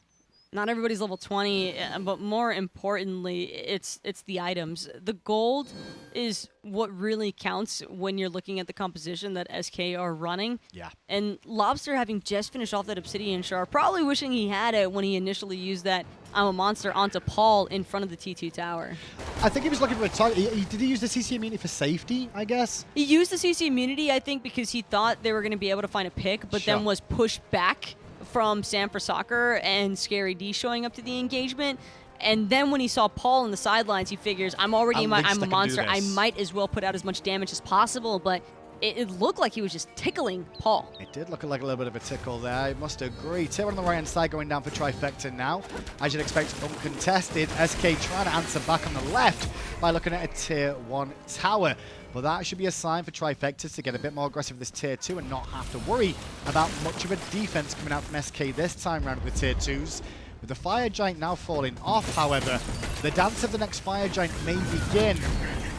S5: Not everybody's level 20, but more importantly, it's the items. The gold is what really counts when you're looking at the composition that SK are running.
S4: Yeah.
S5: And Lawbster, having just finished off that Obsidian Shard, probably wishing he had it when he initially used that I'm a Monster onto Paul in front of the T2 tower.
S4: I think he was looking for a target. Did he use the CC immunity for safety, I guess?
S5: He used the CC immunity, I think, because he thought they were going to be able to find a pick, but then was pushed back from Sam for Soccer and Scary D showing up to the engagement. And then when he saw Paul on the sidelines, he figures, I'm a Monster. I might as well put out as much damage as possible, but it looked like he was just tickling Paul.
S4: It did look like a little bit of a tickle there, I must agree. Terra on the right-hand side going down for Trifecta now. As you'd expect, uncontested. SK trying to answer back on the left by looking at a Tier 1 tower. But that should be a sign for Trifecta to get a bit more aggressive with this Tier 2 and not have to worry about much of a defense coming out from SK this time around with the Tier 2s. With the Fire Giant now falling off, however, the dance of the next Fire Giant may begin.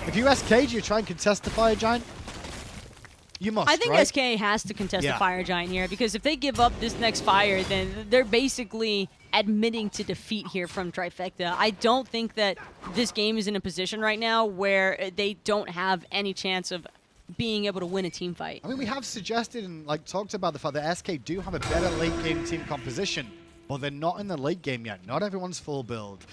S4: If you SK, do you try and contest the Fire Giant? You must,
S5: I think
S4: right?
S5: SK has to contest the Fire Giant here, because if they give up this next fire, then they're basically admitting to defeat here from Trifecta. I don't think that this game is in a position right now where they don't have any chance of being able to win a team fight.
S4: I mean, we have suggested and talked about the fact that SK do have a better late game team composition, but they're not in the late game yet. Not everyone's full build.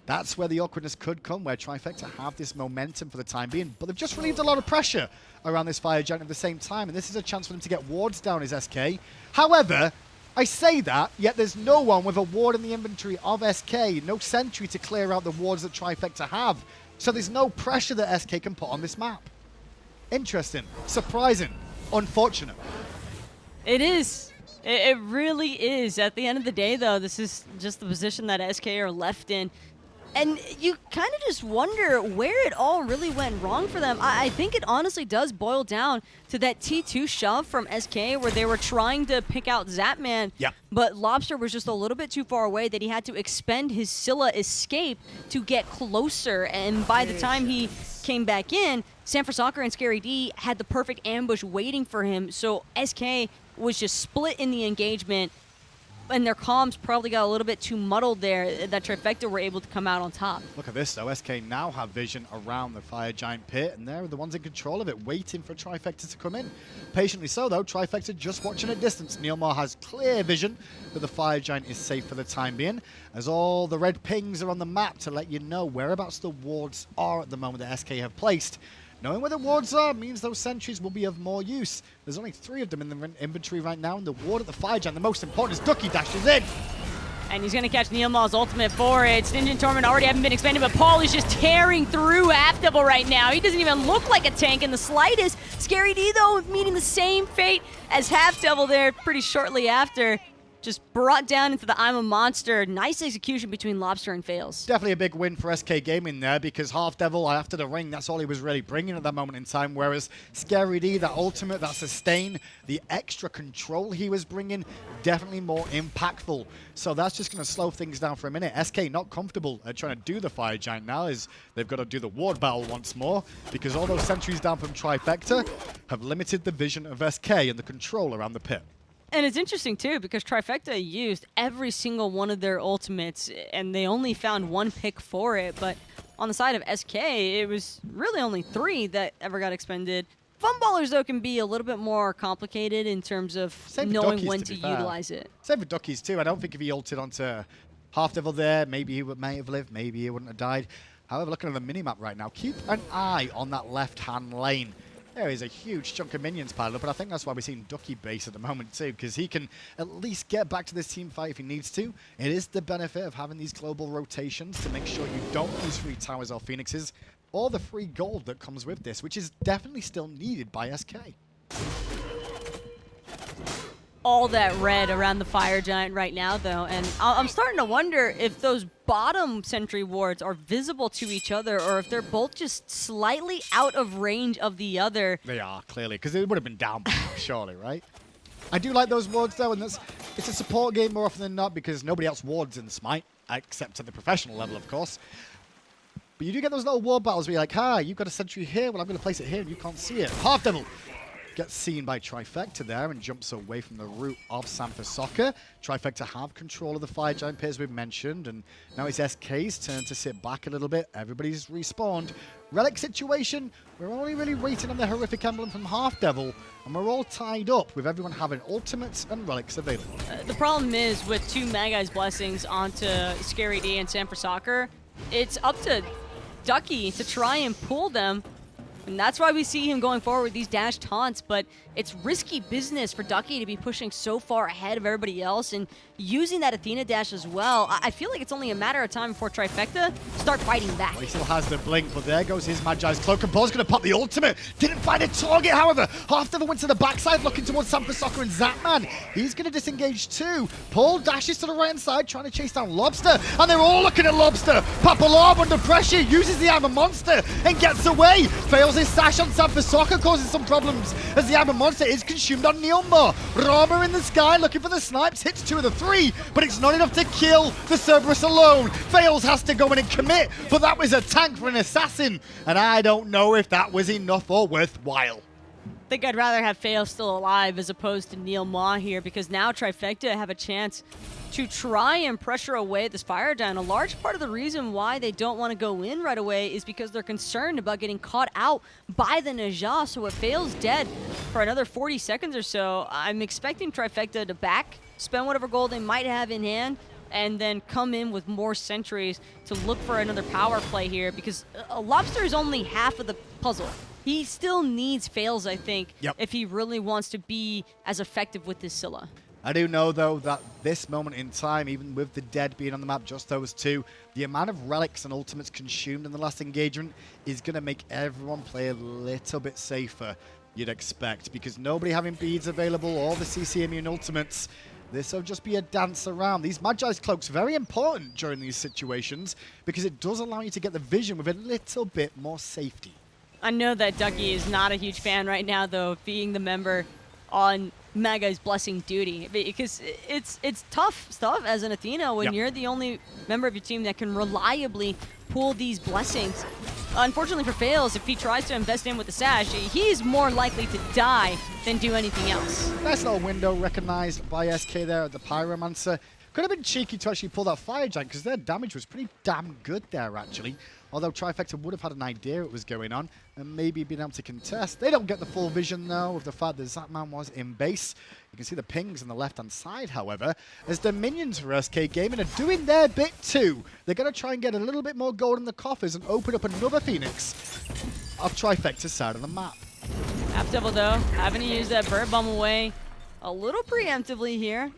S4: That's where the awkwardness could come, where Trifecta have this momentum for the time being, but they've just relieved a lot of pressure around this Fire Giant at the same time, and this is a chance for them to get wards down as SK. However, I say that, yet there's no one with a ward in the inventory of SK, no sentry to clear out the wards that Trifecta have, so there's no pressure that SK can put on this map. Interesting, surprising, unfortunate.
S5: It is. It really is. At the end of the day, though, this is just the position that SK are left in. And you kind of just wonder where it all really went wrong for them. I think it honestly does boil down to that T2 shove from SK where they were trying to pick out Zapman, but Lawbster was just a little bit too far away that he had to expend his Scylla escape to get closer. And by the time he came back in, Sam for Soccer and Scary D had the perfect ambush waiting for him. So SK was just split in the engagement, and their comms probably got a little bit too muddled there that Trifecta were able to come out on top.
S4: Look at this though, SK now have vision around the Fire Giant pit, and they're the ones in control of it, waiting for Trifecta to come in. Patiently so though, Trifecta just watching at distance. NeiruMah has clear vision that the Fire Giant is safe for the time being, as all the red pings are on the map to let you know whereabouts the wards are at the moment that SK have placed. Knowing where the wards are means those sentries will be of more use. There's only 3 of them in the inventory right now, and the ward at the Fire Giant, the most important, is Ducky dashes in.
S5: And he's going to catch NeiruMah's ultimate for it. Stingy and Torment already haven't been expanded, but Paul is just tearing through Halfdevil right now. He doesn't even look like a tank in the slightest. Scary D, though, meeting the same fate as Halfdevil there pretty shortly after. Just brought down into the I'm a Monster. Nice execution between Lawbster and Faeles.
S4: Definitely a big win for SK Gaming there, because Halfdevil, after the ring, that's all he was really bringing at that moment in time, whereas Scary D, that ultimate, that sustain, the extra control he was bringing, definitely more impactful. So that's just going to slow things down for a minute. SK not comfortable at trying to do the Fire Giant now, as they've got to do the ward battle once more, because all those sentries down from Trifecta have limited the vision of SK and the control around the pit.
S5: And it's interesting, too, because Trifecta used every single one of their ultimates, and they only found 1 pick for it. But on the side of SK, it was really only 3 that ever got expended. Funballers, though, can be a little bit more complicated in terms of knowing when to utilize it.
S4: Same for Duckies, too. I don't think if he ulted onto Halfdevil there, maybe he may have lived, maybe he wouldn't have died. However, looking at the minimap right now, keep an eye on that left-hand lane. There is a huge chunk of minions piled up, but I think that's why we're seeing Ducky base at the moment too, because he can at least get back to this team fight if he needs to. It is the benefit of having these global rotations to make sure you don't lose free towers or phoenixes, or the free gold that comes with this, which is definitely still needed by SK.
S5: all that red around the fire giant right now, though, and I'm starting to wonder if those bottom sentry wards are visible to each other or if they're both just slightly out of range of the other.
S4: They are, clearly, because it would have been down by now, surely, right? I do like those wards, though, and it's a support game more often than not because nobody else wards in Smite, except at the professional level, of course. But you do get those little ward battles where you're like, you've got a sentry here, well, I'm going to place it here, and you can't see it. Halfdevil gets seen by Trifecta there and jumps away from the route of Soccer. Trifecta have control of the fire giant pit, as we've mentioned, and now it's SK's turn to sit back a little bit. Everybody's respawned. Relic situation, we're only really waiting on the horrific emblem from Halfdevil, and we're all tied up with everyone having ultimates and relics available.
S5: The problem is with 2 Magai's Blessings onto Scary D and Soccer, it's up to Ducky to try and pull them. And that's why we see him going forward with these dash taunts, but it's risky business for Ducky to be pushing so far ahead of everybody else and using that Athena dash as well. I feel like it's only a matter of time before Trifecta start fighting back.
S4: Well, he still has the blink, but there goes his Magi's Cloak, and Paul's going to pop the ultimate. Didn't find a target, however. Halfdevil went to the backside, looking towards Soccer and Zapman. He's going to disengage too. Paul dashes to the right-hand side, trying to chase down Lawbster, and they're all looking at Lawbster. Papa Lob under pressure, uses the Iron Monster, and gets away. Fails his sash on Soccer, causing some problems as the Iron Monster is consumed on NeiruMah. Rama in the sky, looking for the snipes, hits 2 of the 3, but it's not enough to kill the Cerberus alone. Faeles has to go in and commit, but that was a tank for an assassin, and I don't know if that was enough or worthwhile.
S5: I think I'd rather have Faeles still alive as opposed to NeiruMah here, because now Trifecta have a chance to try and pressure away this fire giant. A large part of the reason why they don't want to go in right away is because they're concerned about getting caught out by the Najah. So if Faeles dead for another 40 seconds or so, I'm expecting Trifecta to back, spend whatever gold they might have in hand, and then come in with more sentries to look for another power play here, because a Lawbster is only half of the puzzle. He still needs Faeles, I think, if he really wants to be as effective with this Scylla.
S4: I do know, though, that this moment in time, even with the dead being on the map, just those 2, the amount of relics and ultimates consumed in the last engagement is going to make everyone play a little bit safer, you'd expect, because nobody having beads available or the CC immune ultimates, this will just be a dance around. These Magi's Cloaks very important during these situations because it does allow you to get the vision with a little bit more safety.
S5: I know that Ducky is not a huge fan right now, though, of being the member on Magai's Blessing duty, because it's tough stuff as an Athena when you're the only member of your team that can reliably pull these blessings. Unfortunately for Faeles, if he tries to invest in with the sash, he's more likely to die than do anything else.
S4: Nice little window recognized by SK there at the Pyromancer. Could have been cheeky to actually pull that fire giant because their damage was pretty damn good there, actually. Although Trifecta would have had an idea what was going on and maybe been able to contest. They don't get the full vision, though, of the fact that Zapman was in base. You can see the pings on the left-hand side, however, as the minions for SK Gaming are doing their bit, too. They're going to try and get a little bit more gold in the coffers and open up another Phoenix of Trifecta's side of the map.
S5: Halfdevil, though, having to use that bird bomb away a little preemptively here.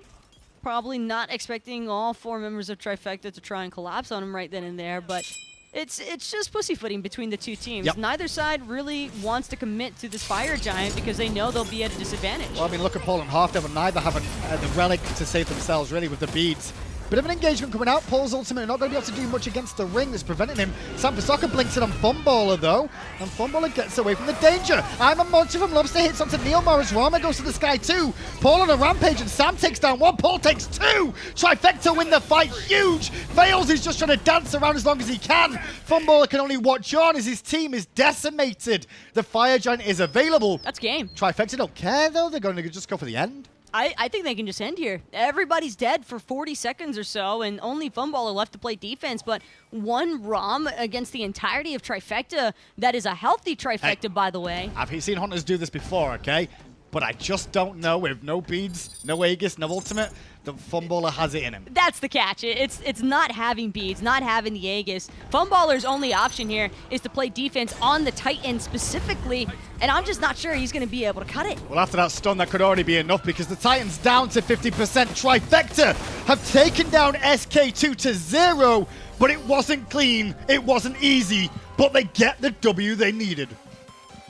S5: Probably not expecting all 4 members of Trifecta to try and collapse on him right then and there, but it's just pussyfooting between the 2 teams. Neither side really wants to commit to this fire giant because they know they'll be at a disadvantage.
S4: Well, I mean, look at Paul and Halfdevil. Neither have the relic to save themselves, really, with the beads. Bit of an engagement coming out. Paul's ultimate not going to be able to do much against the ring that's preventing him. Soccer blinks it on Funballer, though, and Funballer gets away from the danger. I'm a monster from Lawbster, hits onto NeiruMah as Rama goes to the sky too. Paul on a rampage, and Sam takes down 1. Paul takes 2. Trifecta win the fight. Huge. Faeles is just trying to dance around as long as he can. Funballer can only watch on as his team is decimated. The fire giant is available.
S5: That's game.
S4: Trifecta don't care, though. They're going to just go for the end.
S5: I think they can just end here. Everybody's dead for 40 seconds or so, and only Funballer left to play defense, but 1 ROM against the entirety of Trifecta. That is a healthy Trifecta, by the way.
S4: I've seen Hunters do this before, okay? But I just don't know, with no beads, no Aegis, no ultimate, the Funballer has it in him.
S5: That's the catch. It's not having beads, not having the Aegis. Funballer's only option here is to play defense on the Titan specifically, and I'm just not sure he's going to be able to cut it.
S4: Well, after that stun, that could already be enough because the Titan's down to 50%. Trifecta have taken down SK2 to 0, but it wasn't clean, it wasn't easy, but they get the W they needed.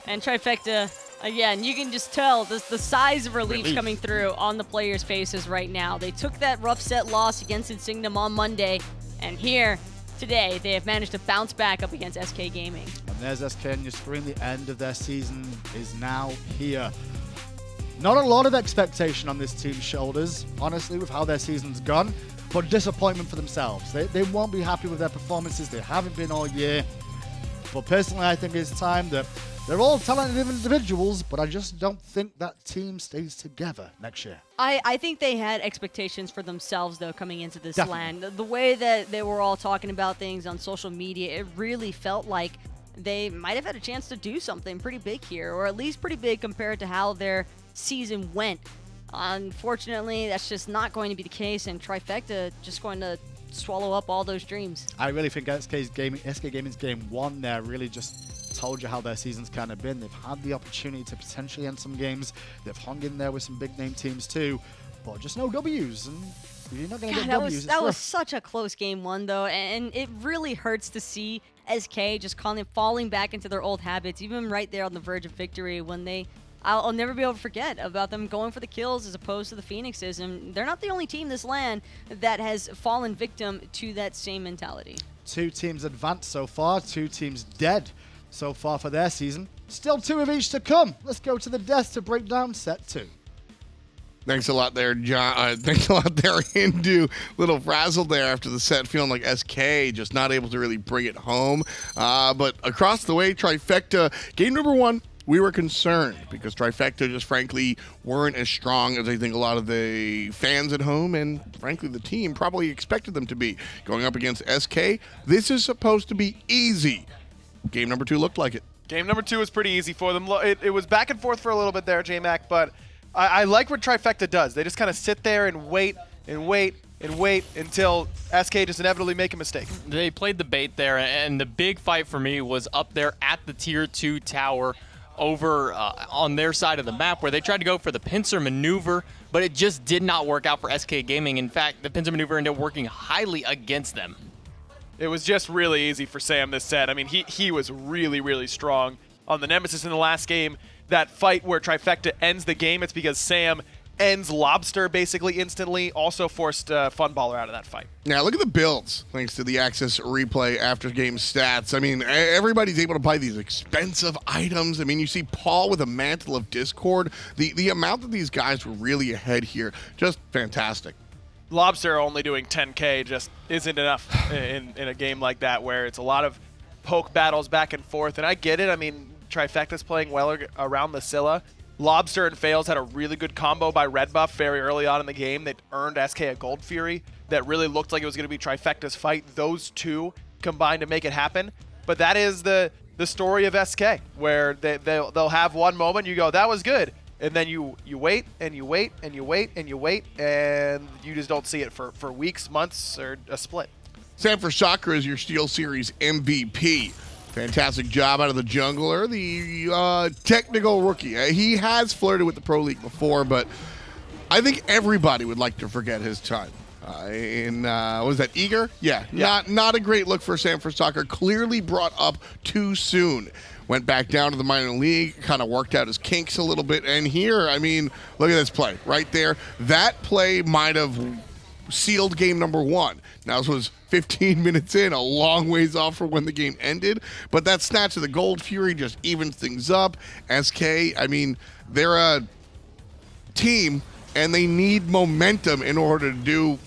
S5: And Trifecta Again, you can just tell the size of relief coming through on the players' faces right now. They took that rough set loss against Insignum on Monday, and here, today, they have managed to bounce back up against SK Gaming.
S4: And there's SK on your screen. The end of their season is now here. Not a lot of expectation on this team's shoulders, honestly, with how their season's gone, but disappointment for themselves. They won't be happy with their performances. They haven't been all year. But personally, I think it's time that they're all talented individuals, but I just don't think that team stays together next year.
S5: I think they had expectations for themselves, though, coming into this
S4: Definitely.
S5: LAN. The way that they were all talking about things on social media, it really felt like they might have had a chance to do something pretty big here, or at least pretty big compared to how their season went. Unfortunately, that's just not going to be the case, and Trifecta just going to swallow up all those dreams.
S4: I really think SK Gaming's game one there really just told you how their season's kind of been. They've had the opportunity to potentially end some games. They've hung in there with some big name teams too, but just no W's. And if you're not going to get W's,
S5: That was such a close game one, though, and it really hurts to see SK just falling back into their old habits, even right there on the verge of victory when they... I'll never be able to forget about them going for the kills as opposed to the Phoenixes, and they're not the only team this LAN that has fallen victim to that same mentality.
S4: 2 teams advanced so far, 2 teams dead so far for their season. Still 2 of each to come. Let's go to the death to break down set 2.
S2: Thanks a lot there, John. Thanks a lot there, Hindu. Little frazzled there after the set, feeling like SK just not able to really bring it home. But across the way, Trifecta, game number 1, we were concerned because Trifecta just frankly weren't as strong as I think a lot of the fans at home and frankly the team probably expected them to be. Going up against SK, this is supposed to be easy. Game number 2 looked like it.
S3: Game number 2 was pretty easy for them. It was back and forth for a little bit there, J-Mac, but I like what Trifecta does. They just kind of sit there and wait and wait and wait until SK just inevitably make a mistake.
S1: They played the bait there, and the big fight for me was up there at the tier 2 tower over on their side of the map where they tried to go for the pincer maneuver, but it just did not work out for SK Gaming. In fact, the pincer maneuver ended up working highly against them.
S3: It was just really easy for Sam this set. I mean, he was really, really strong on the Nemesis in the last game. That fight where Trifecta ends the game, it's because Sam ends Lawbster basically instantly, also forced Funballer out of that fight.
S2: Now look at the builds, thanks to the Access replay after game stats. I mean, everybody's able to buy these expensive items. I mean, you see Paul with a Mantle of Discord. The amount that these guys were really ahead here, just fantastic.
S3: Lawbster only doing 10K just isn't enough in a game like that where it's a lot of poke battles back and forth. And I get it. I mean, Trifecta's playing well around the Scylla. Lawbster and Faeles had a really good combo by Red Buff very early on in the game that earned SK a Gold Fury that really looked like it was going to be Trifecta's fight. Those two combined to make it happen. But that is the story of SK, where they'll have one moment, you go, that was good. And then you wait, and you wait, and you wait, and you wait, and you just don't see it for weeks, months, or a split.
S2: Sanford Soccer is your Steel Series MVP. Fantastic job out of the jungler, the technical rookie. He has flirted with the Pro League before, but I think everybody would like to forget his time. What was that, Eager? Yeah. Not a great look for Sanford Soccer. Clearly brought up too soon. Went back down to the minor league, kind of worked out his kinks a little bit. And here, I mean, look at this play right there. That play might have sealed game number 1. Now, this was 15 minutes in, a long ways off from when the game ended. But that snatch of the Gold Fury just evens things up. SK, I mean, they're a team, and they need momentum in order to do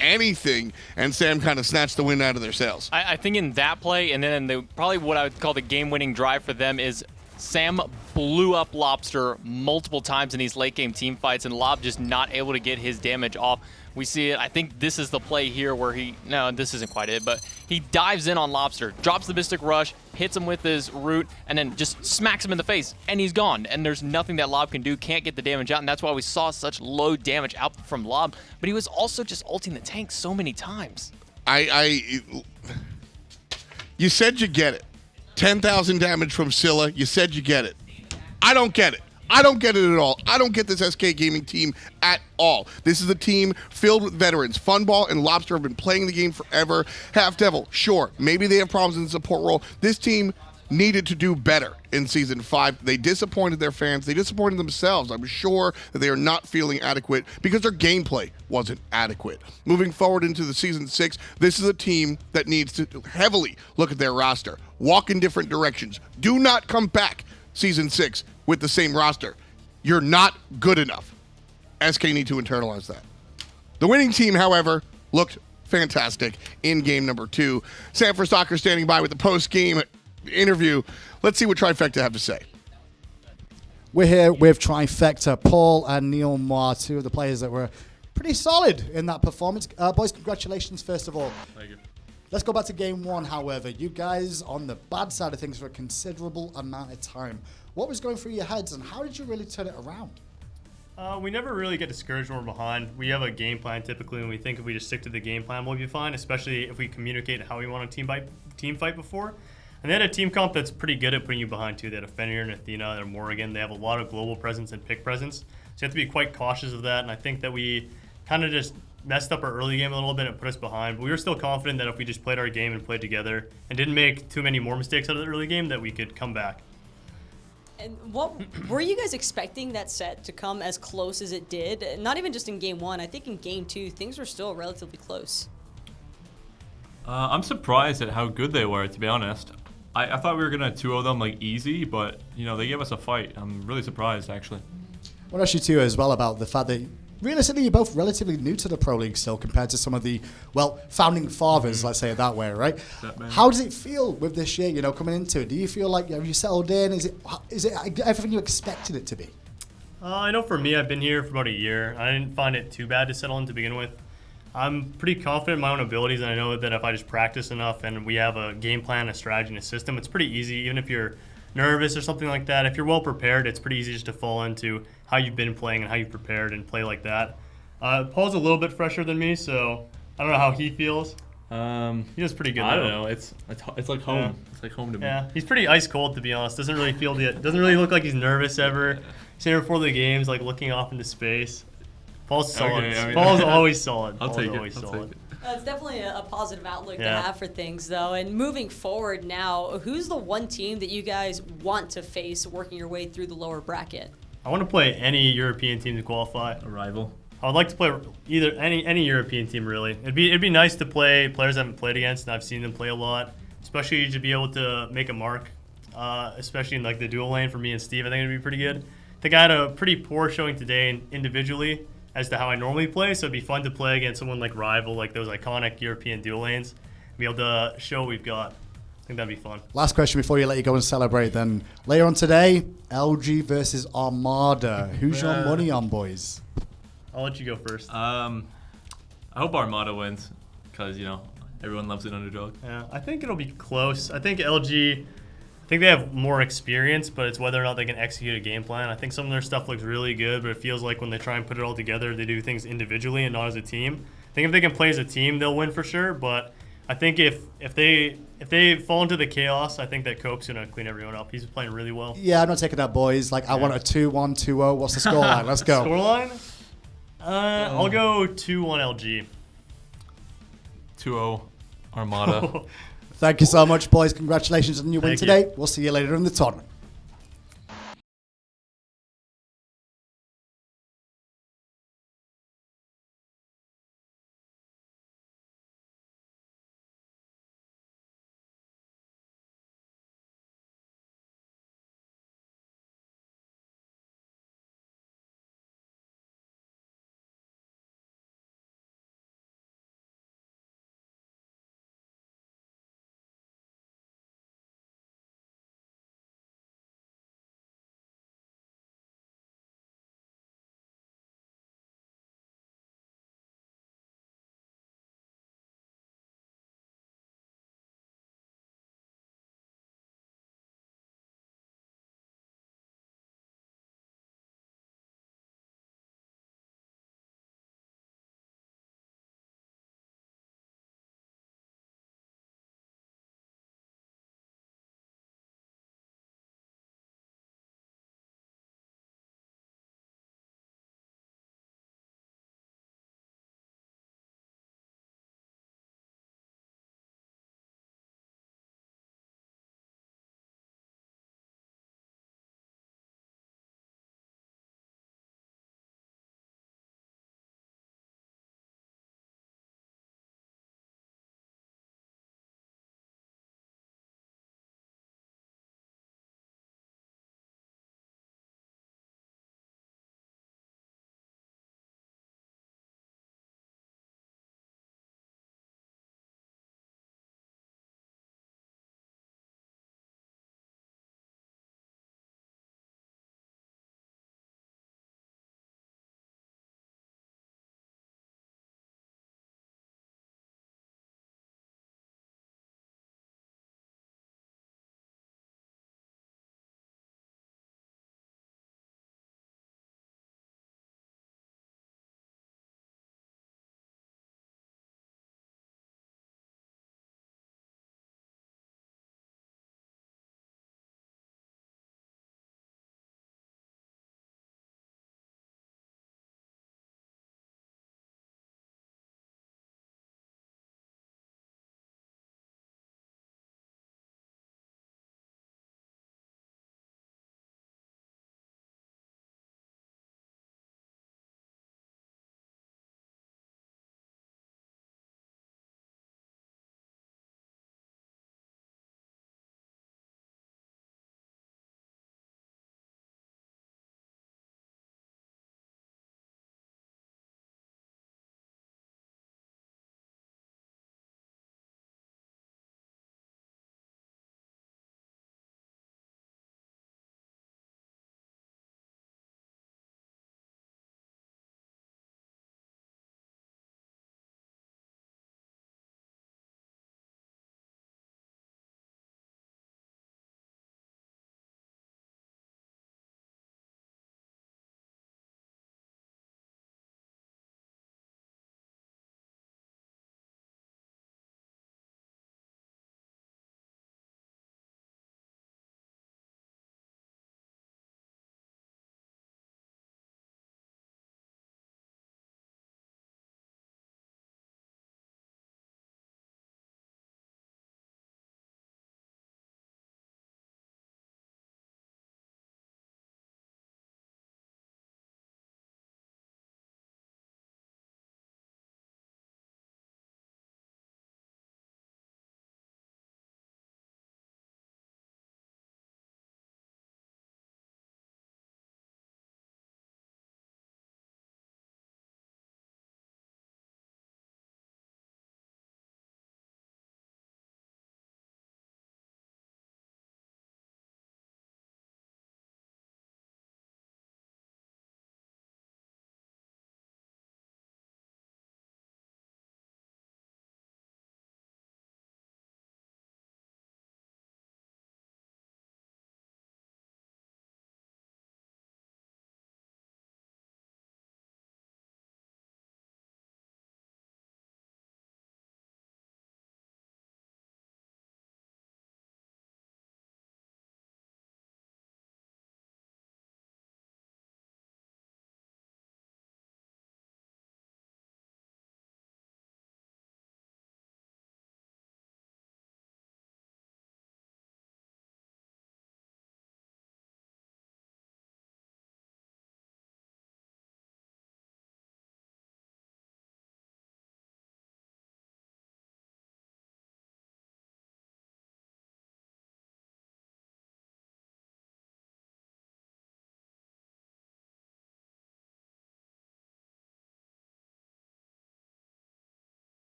S2: anything, and Sam kind of snatched the wind out of their sails.
S1: I think in that play, and then probably what I would call the game-winning drive for them is Sam blew up Lawbster multiple times in these late-game team fights, and Lob just not able to get his damage off. We see it. I think this is the play here where no, this isn't quite it, but he dives in on Lawbster, drops the Mystic Rush, hits him with his root, and then just smacks him in the face, and he's gone. And there's nothing that Lob can do, can't get the damage out, and that's why we saw such low damage out from Lob. But he was also just ulting the tank so many times.
S2: You said you get it. 10,000 damage from Scylla. You said you get it. I don't get it. I don't get it at all. I don't get this SK Gaming team at all. This is a team filled with veterans. Funball and Lawbster have been playing the game forever. Halfdevil, sure, maybe they have problems in the support role. This team needed to do better in Season 5. They disappointed their fans. They disappointed themselves. I'm sure that they are not feeling adequate because their gameplay wasn't adequate. Moving forward into the Season 6, this is a team that needs to heavily look at their roster, walk in different directions. Do not come back Season 6 with the same roster. You're not good enough. SK need to internalize that. The winning team, however, looked fantastic in game number 2. Sam for Soccer standing by with the post-game interview. Let's see what Trifecta have to say.
S4: We're here with Trifecta, Paul and NeiruMah, two of the players that were pretty solid in that performance. Boys, congratulations, first of all.
S6: Thank you.
S4: Let's go back to game 1, however. You guys on the bad side of things for a considerable amount of time. What was going through your heads, and how did you really turn it around?
S6: We never really get discouraged when we're behind. We have a game plan typically, and we think if we just stick to the game plan, we'll be fine, especially if we communicate how we want a team fight before. And they had a team comp that's pretty good at putting you behind, too. They had a Fenrir and Athena and Morrigan. They have a lot of global presence and pick presence. So you have to be quite cautious of that, and I think that we kind of just messed up our early game a little bit and put us behind. But we were still confident that if we just played our game and played together and didn't make too many more mistakes out of the early game, that we could come back.
S5: And what were you guys expecting that set to come as close as it did? Not even just in game 1. I think in game 2, things were still relatively close.
S7: I'm surprised at how good they were, to be honest. I thought we were going to 2-0 them like easy, but they gave us a fight. I'm really surprised, actually.
S4: I want to ask you too as well about the fact that realistically you're both relatively new to the Pro League still compared to some of the, founding fathers, let's say it that way, right?
S7: Zapman.
S4: How does it feel with this year, coming into it? Do you feel like, have you settled in? Is it everything you expected it to be?
S6: I know for me, I've been here for about a year. I didn't find it too bad to settle in to begin with. I'm pretty confident in my own abilities, and I know that if I just practice enough and we have a game plan, a strategy, and a system, it's pretty easy. Even if you're nervous or something like that, if you're well prepared, it's pretty easy just to fall into how you've been playing and how you've prepared and play like that. Paul's a little bit fresher than me, so I don't know how he feels. He does pretty good.
S7: I don't
S6: though.
S7: know. It's like home.
S6: Yeah.
S7: It's like home to me.
S6: Yeah, he's pretty ice cold to be honest. Doesn't really look like he's nervous ever. He's here before the games, like looking off into space. Paul's solid.
S7: Okay,
S6: Paul's always solid.
S7: I'll take it.
S6: Always solid.
S5: It's definitely a positive outlook to
S6: Yeah.
S5: have for things, though. And moving forward now, who's the one team that you guys want to face working your way through the lower bracket?
S6: I want to play any European team to qualify.
S7: A rival.
S6: I would like to play either any European team really. It'd be nice to play players I haven't played against, and I've seen them play a lot. Especially to be able to make a mark, especially in like the dual lane for me and Steve. I think it'd be pretty good. I think I had a pretty poor showing today individually as to how I normally play, so it'd be fun to play against someone like Rival, like those iconic European dual lanes, and be able to show what we've got. I think that'd be fun.
S4: Last question before you let you go and celebrate then. Later on today, LG versus Armada. Who's your money on, boys?
S6: I'll let you go first.
S7: I hope Armada wins, because everyone loves an underdog.
S6: Yeah, I think it'll be close. I think LG, they have more experience, but it's whether or not they can execute a game plan. I think some of their stuff looks really good, but it feels like when they try and put it all together, they do things individually and not as a team. I think if they can play as a team, they'll win for sure, but I think if they fall into the chaos, I think that Cope's going to clean everyone up. He's playing really well.
S4: Yeah, I'm not taking that, boys. I want a 2-1, 2-0. What's the scoreline? Let's go.
S6: Scoreline? I'll go 2-1 LG.
S7: 2-0 Armada.
S4: Thank you so much, boys. Congratulations on your win
S6: Thank you.
S4: today. We'll see you later in the tournament.